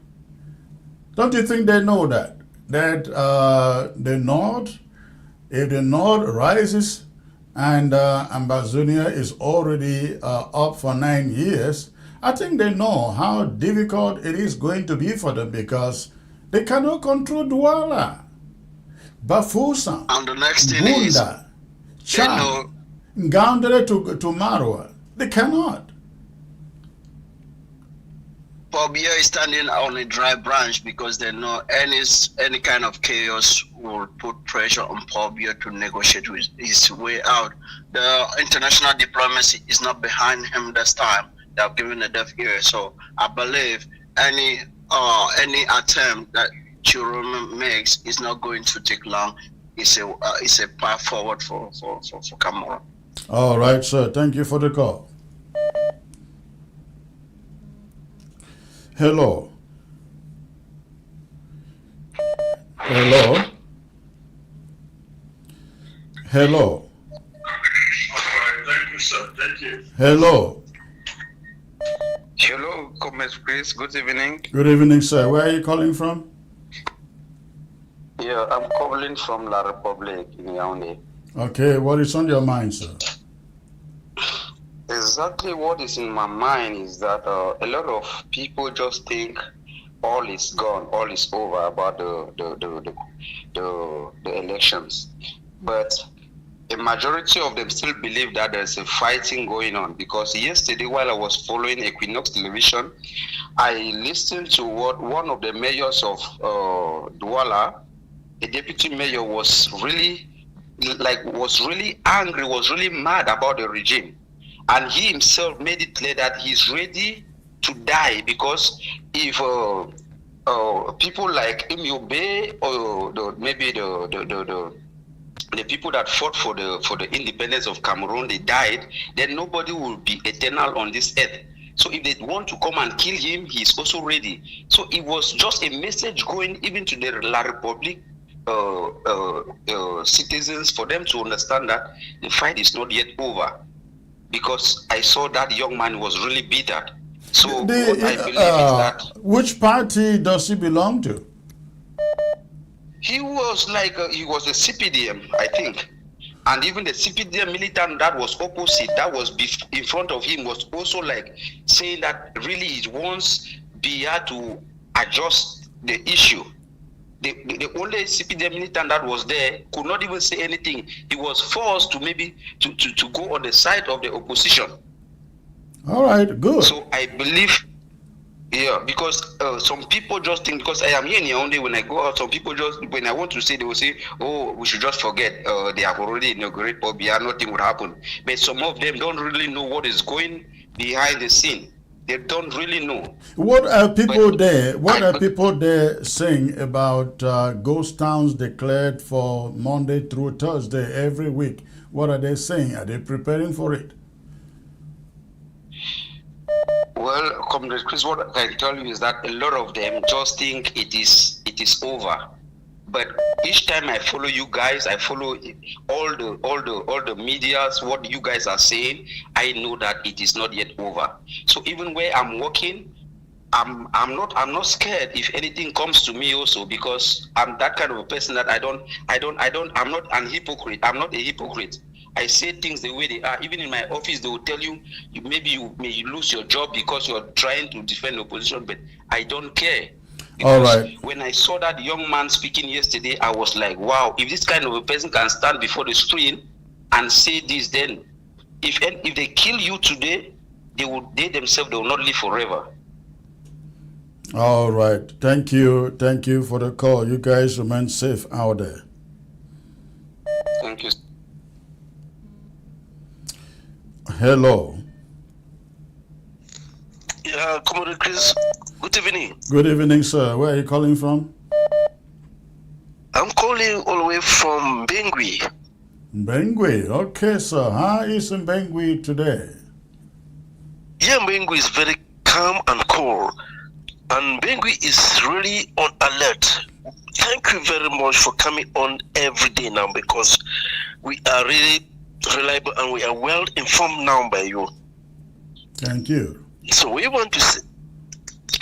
Don't you think they know that? That the North, if the North rises and Ambazonia is already up for 9 years, I think they know how difficult it is going to be for them because they cannot control Douala, Bafusa, And the next thing Bunda, Chad, Ngaoundéré to Marwa. They cannot. Biya is standing on a dry branch because they know any kind of chaos will put pressure on Biya to negotiate with his way out. The international diplomacy is not behind him this time. They have given a deaf ear. So I believe any attempt that Chiroma makes is not going to take long. It's a path forward for Cameroon. All right, sir. Thank you for the call. Hello. Hello. Hello. Thank you, sir. Thank you. Hello. Hello, Comrade Chris. Good evening. Good evening, sir. Where are you calling from? Yeah, I'm calling from La Republic in Yaoundé. Okay, what is on your mind, sir? Exactly what is in my mind is that a lot of people just think all is gone, all is over about the elections. But a majority of them still believe that there's a fighting going on, because yesterday while I was following Equinox television, I listened to what one of the mayors of Douala, a deputy mayor, was really angry, was really mad about the regime. And he himself made it clear that he's ready to die, because if people like Imyobe or maybe the people that fought for the independence of Cameroon, they died, then nobody will be eternal on this earth. So if they want to come and kill him, he's also ready. So it was just a message going even to the La Republique citizens, for them to understand that the fight is not yet over. Because I saw that young man was really bitter. So what I believe is that... Which party does he belong to? He was he was a CPDM, I think. And even the CPDM militant that was opposite, that was in front of him, was also saying that really he wants Biya to adjust the issue. The only CPDM militant that was there could not even say anything. He was forced to maybe to go on the side of the opposition. All right, good. So I believe, yeah, because some people just think, because I am here in Yaoundé, when I go out, some people just, when I want to say, they will say, oh, we should just forget, they have already inaugurated Biya, nothing would happen. But some of them don't really know what is going behind the scene. They don't really know. What are people there? What are people there saying about ghost towns declared for Monday through Thursday every week? What are they saying? Are they preparing for it? Well, Comrade Chris, what I can tell you is that a lot of them just think it is over. But each time I follow you guys, I follow all the medias, what you guys are saying, I know that it is not yet over. So even where I'm working, I'm not scared if anything comes to me also, because I'm that kind of a person that I'm not an hypocrite. I'm not a hypocrite. I say things the way they are. Even in my office, they will tell you, maybe you may lose your job because you're trying to defend the opposition, but I don't care. All Because right. when I saw that young man speaking yesterday, I was like, wow, if this kind of a person can stand before the screen and say this, then if they kill you today, they themselves, they will not live forever. All right. Thank you. Thank you for the call. You guys remain safe out there. Thank you. Hello. Yeah, Commander Chris, good evening. Good evening, sir. Where are you calling from? I'm calling all the way from Bengui. Bengui. Okay, sir. How is in Bengui today? Yeah, Bengui is very calm and cool. And Bengui is really on alert. Thank you very much for coming on every day now, because we are really reliable and we are well informed now by you. Thank you. So we want to say,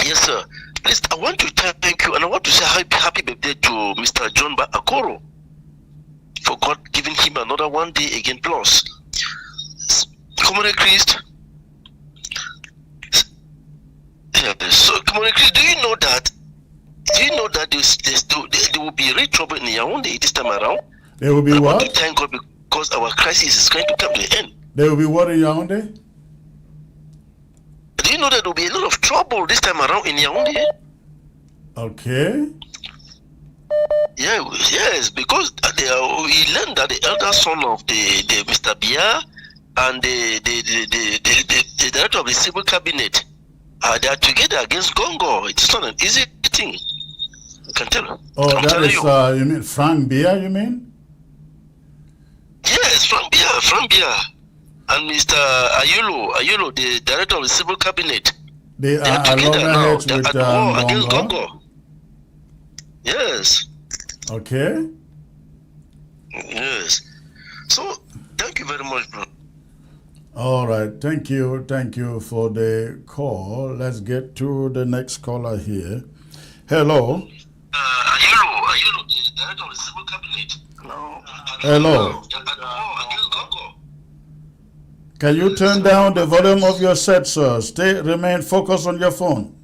yes, sir. Please, I want to thank you, and I want to say happy birthday to Mr. John Akoro for God giving him another 1 day again plus. Commander Christ. So, Commander Christ, do you know that there will be real trouble in Yaoundé this time around? There will be I what? want to thank God because our crisis is going to come to an end. There will be what in Yaoundé? Do you know that there will be a lot of trouble this time around in Yaoundé? Okay. Yeah, yes, because we learned that the elder son of the Mr. Biya'S and the director of the civil cabinet, they are together against Gongo. It's not an easy thing. You can tell. Oh, I'm that telling is, you. you mean Frank Bia, you mean? Yes, Frank Biya'S and Mr. Ayulo, the director of the civil cabinet. They They are are together now. loggerheads They are with at war against Gongo. Gongo. Yes. Okay. Yes. So, thank you very much, bro. All right. Thank you. Thank you for the call. Let's get to the next caller here. Hello. Ayulo, the director of the civil cabinet. No. Hello. They are at war against Gongo. Can you turn down the volume of your set, sir? Remain focused on your phone.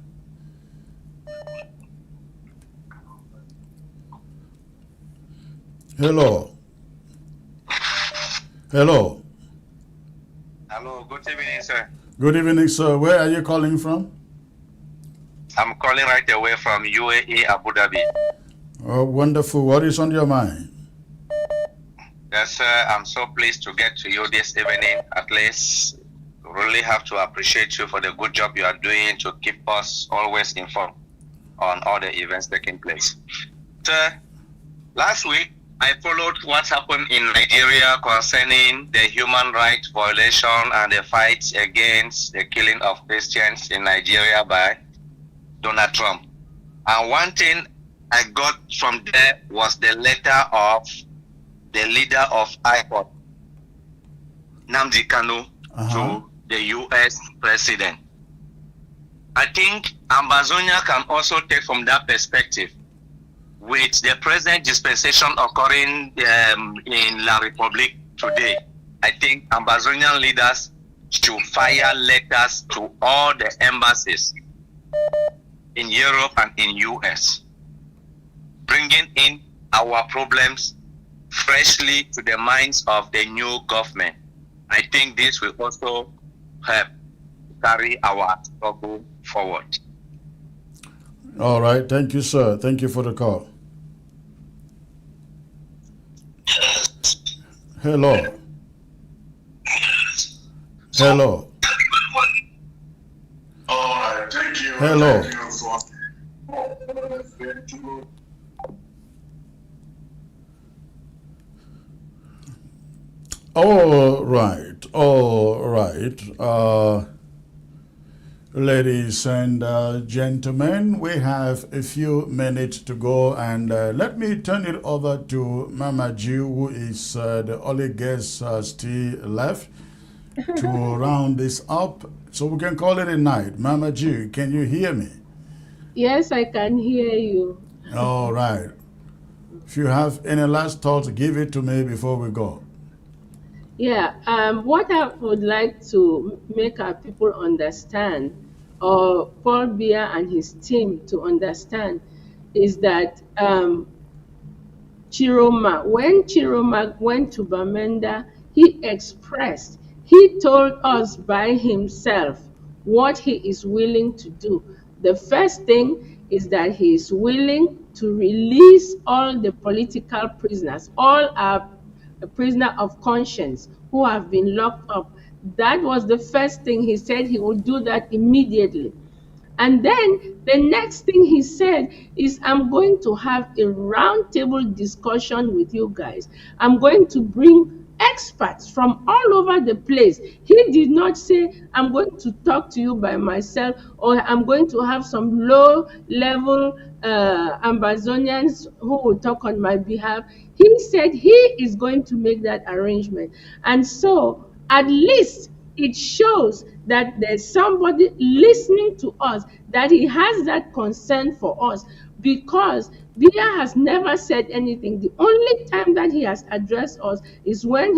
Hello. Hello. Hello, good evening, sir. Good evening, sir. Where are you calling from? I'm calling right away from UAE, Abu Dhabi. Oh, wonderful. What is on your mind? Yes, sir. I'm so pleased to get to you this evening. At least, really have to appreciate you for the good job you are doing to keep us always informed on all the events taking place. Sir, last week, I followed what happened in Nigeria concerning the human rights violation and the fight against the killing of Christians in Nigeria by Donald Trump. And one thing I got from there was the letter of the leader of IPOD, Nnamdi Kanu, to the US president. I think Ambazonia can also take from that perspective. With the present dispensation occurring in La Republique today, I think Ambazonian leaders should fire letters to all the embassies in Europe and in US, bringing in our problems freshly to the minds of the new government. I think this will also help carry our struggle forward. All right. Thank you, sir. Thank you for the call. Hello. Hello. All right, thank you. Hello. All right. All right. Ladies and gentlemen, we have a few minutes to go, and let me turn it over to Mama G, who is the only guest still left to round this up, so we can call it a night. Mama G, can you hear me? Yes, I can hear you. All right. If you have any last thoughts, give it to me before we go. Yeah, what I would like to make our people understand, or Paul Biya and his team to understand, is that when Chiroma went to Bamenda, he told us by himself what he is willing to do. The first thing is that he is willing to release all the political prisoners, all our prisoner of conscience who have been locked up. That was the first thing he said. He would do that immediately. And then the next thing he said is, I'm going to have a roundtable discussion with you guys. I'm going to bring experts from all over the place. He did not say, I'm going to talk to you by myself, or I'm going to have some low level Ambazonians who will talk on my behalf. He said he is going to make that arrangement. And so, at least it shows that there's somebody listening to us, that he has that concern for us, because Bia has never said anything. The only time that he has addressed us is when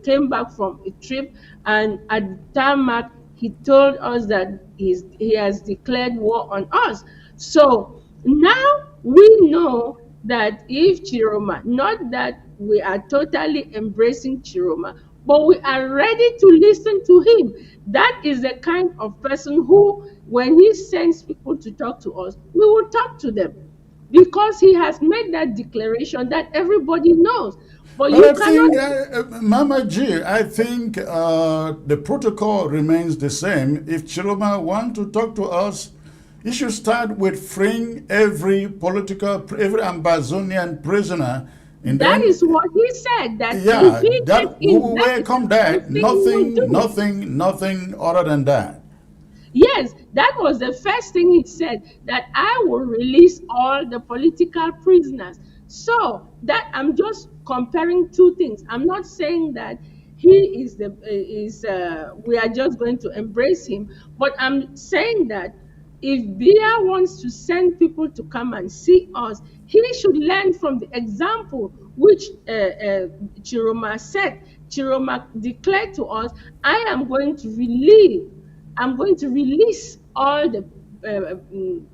came back from a trip, and at tarmac he told us that he has declared war on us. So now we know that if Chiroma, not that we are totally embracing Chiroma, but we are ready to listen to him. That is the kind of person who, when he sends people to talk to us, we will talk to them, because he has made that declaration that everybody knows. But But you I cannot. think, Mama G, I think the protocol remains the same. If Chiroma want to talk to us, he should start with freeing every Ambazonian prisoner, and That then, is what he said. That if yeah, he gets that we in, will that is welcome the that. first thing he will Nothing, do. nothing, nothing other than that. Yes, that was the first thing he said, that I will release all the political prisoners. So that I'm just comparing two things. I'm not saying that he is the is we are just going to embrace him, but I'm saying that if Bia wants to send people to come and see us, he should learn from the example which Chiroma set. Chiroma declared to us, I am going to relieve I'm going to release all the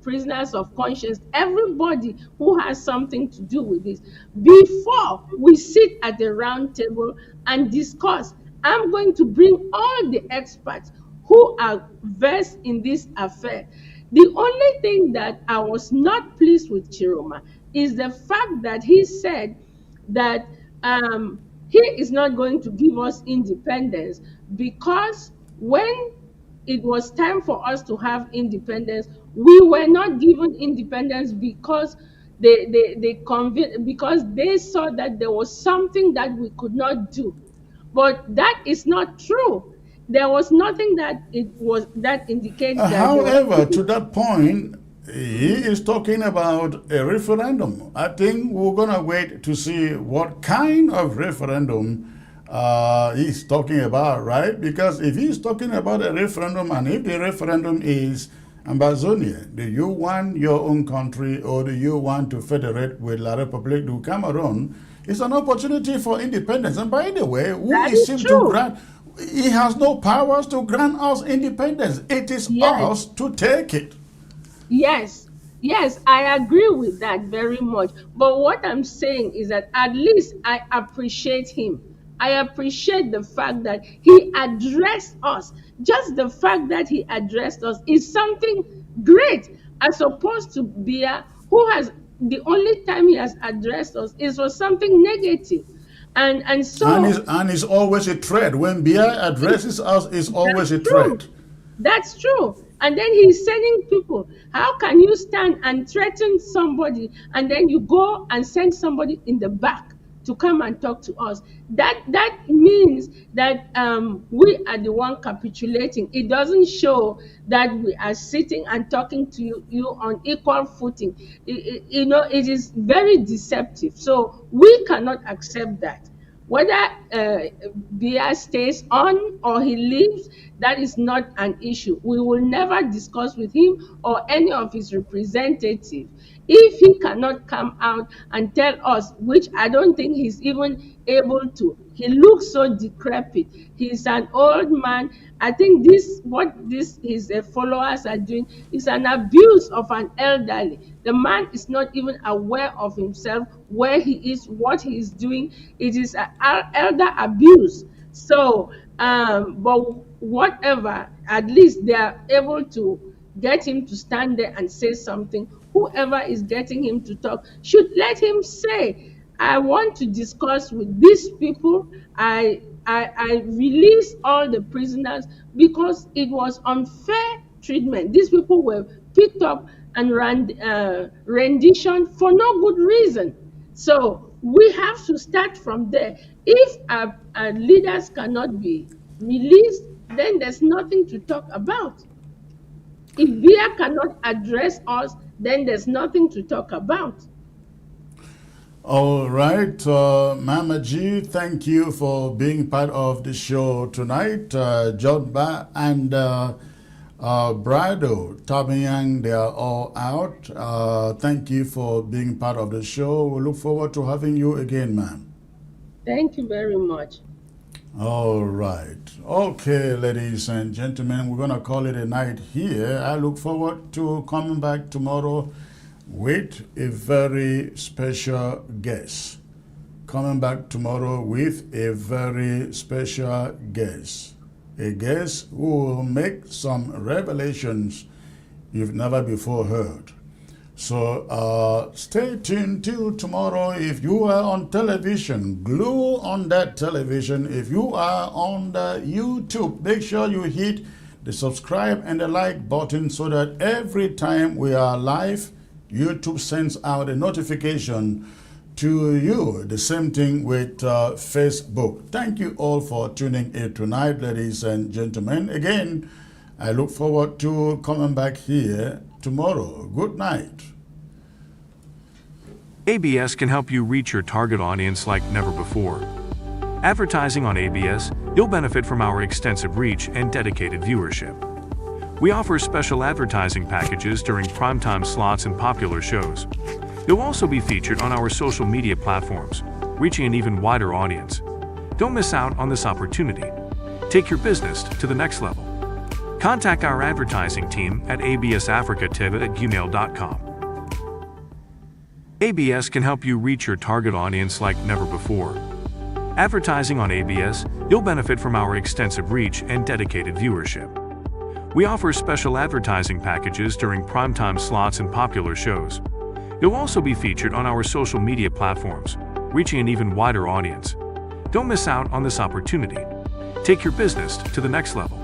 prisoners of conscience, everybody who has something to do with this, before we sit at the round table and discuss. I'm going to bring all the experts who are versed in this affair. The only thing that I was not pleased with Chiroma is the fact that he said that he is not going to give us independence, because when it was time for us to have independence, we were not given independence because because they saw that there was something that we could not do. But that is not true. There was nothing that indicates that there was However, to that point, he is talking about a referendum. I think we're going to wait to see what kind of referendum he's talking about, right? Because if he's talking about a referendum, and if the referendum is Ambazonia, do you want your own country, or do you want to federate with La République du Cameroon? It's an opportunity for independence. And by the way, who that is is him to true. grant? He has no powers to grant us independence. It is Yes. us to take it. Yes, yes, I agree with that very much. But what I'm saying is that at least I appreciate him. I appreciate the fact that he addressed us. Just the fact that he addressed us is something great, as opposed to Bia, who has the only time he has addressed us is for something negative. And so And it's always a threat. When Bia addresses us, it's always that's a true. threat. That's true. And then he's sending people. How can you stand and threaten somebody, and then you go and send somebody in the back to come and talk to us. That means that we are the one capitulating. It doesn't show that we are sitting and talking to you on equal footing. It is very deceptive. So we cannot accept that. Whether Biya'S stays on or he leaves, that is not an issue. We will never discuss with him or any of his representatives. If he cannot come out and tell us, which I don't think he's even able to, he looks so decrepit. He's an old man. I think what his followers are doing is an abuse of an elderly. The man is not even aware of himself, where he is, what he is doing. It is an elder abuse. So, but whatever, at least they are able to get him to stand there and say something. Whoever is getting him to talk should let him say, I want to discuss with these people. I released all the prisoners because it was unfair treatment. These people were picked up and renditioned for no good reason. So we have to start from there. If our leaders cannot be released, then there's nothing to talk about. If Biya'S cannot address us, then there's nothing to talk about. All right, Mama G, thank you for being part of the show tonight. Jodba and Brado, Tabayang, they are all out. Thank you for being part of the show. We look forward to having you again, ma'am. Thank you very much. All right. Okay, ladies and gentlemen, we're going to call it a night here. I look forward to coming back tomorrow with a very special guest. Coming back tomorrow with a very special guest. A guest who will make some revelations you've never before heard. So stay tuned till tomorrow. If you are on television, glue on that television. If you are on the YouTube, make sure you hit the subscribe and the like button so that every time we are live, YouTube sends out a notification to you. The same thing with Facebook. Thank you all for tuning in tonight, ladies and gentlemen. Again, I look forward to coming back here tomorrow. Good night. ABS can help you reach your target audience like never before. Advertising on ABS, you'll benefit from our extensive reach and dedicated viewership. We offer special advertising packages during primetime slots and popular shows. You'll also be featured on our social media platforms, reaching an even wider audience. Don't miss out on this opportunity. Take your business to the next level. Contact our advertising team at absafricativ@gmail.com. ABS can help you reach your target audience like never before. Advertising on ABS, you'll benefit from our extensive reach and dedicated viewership. We offer special advertising packages during primetime slots and popular shows. You'll also be featured on our social media platforms, reaching an even wider audience. Don't miss out on this opportunity. Take your business to the next level.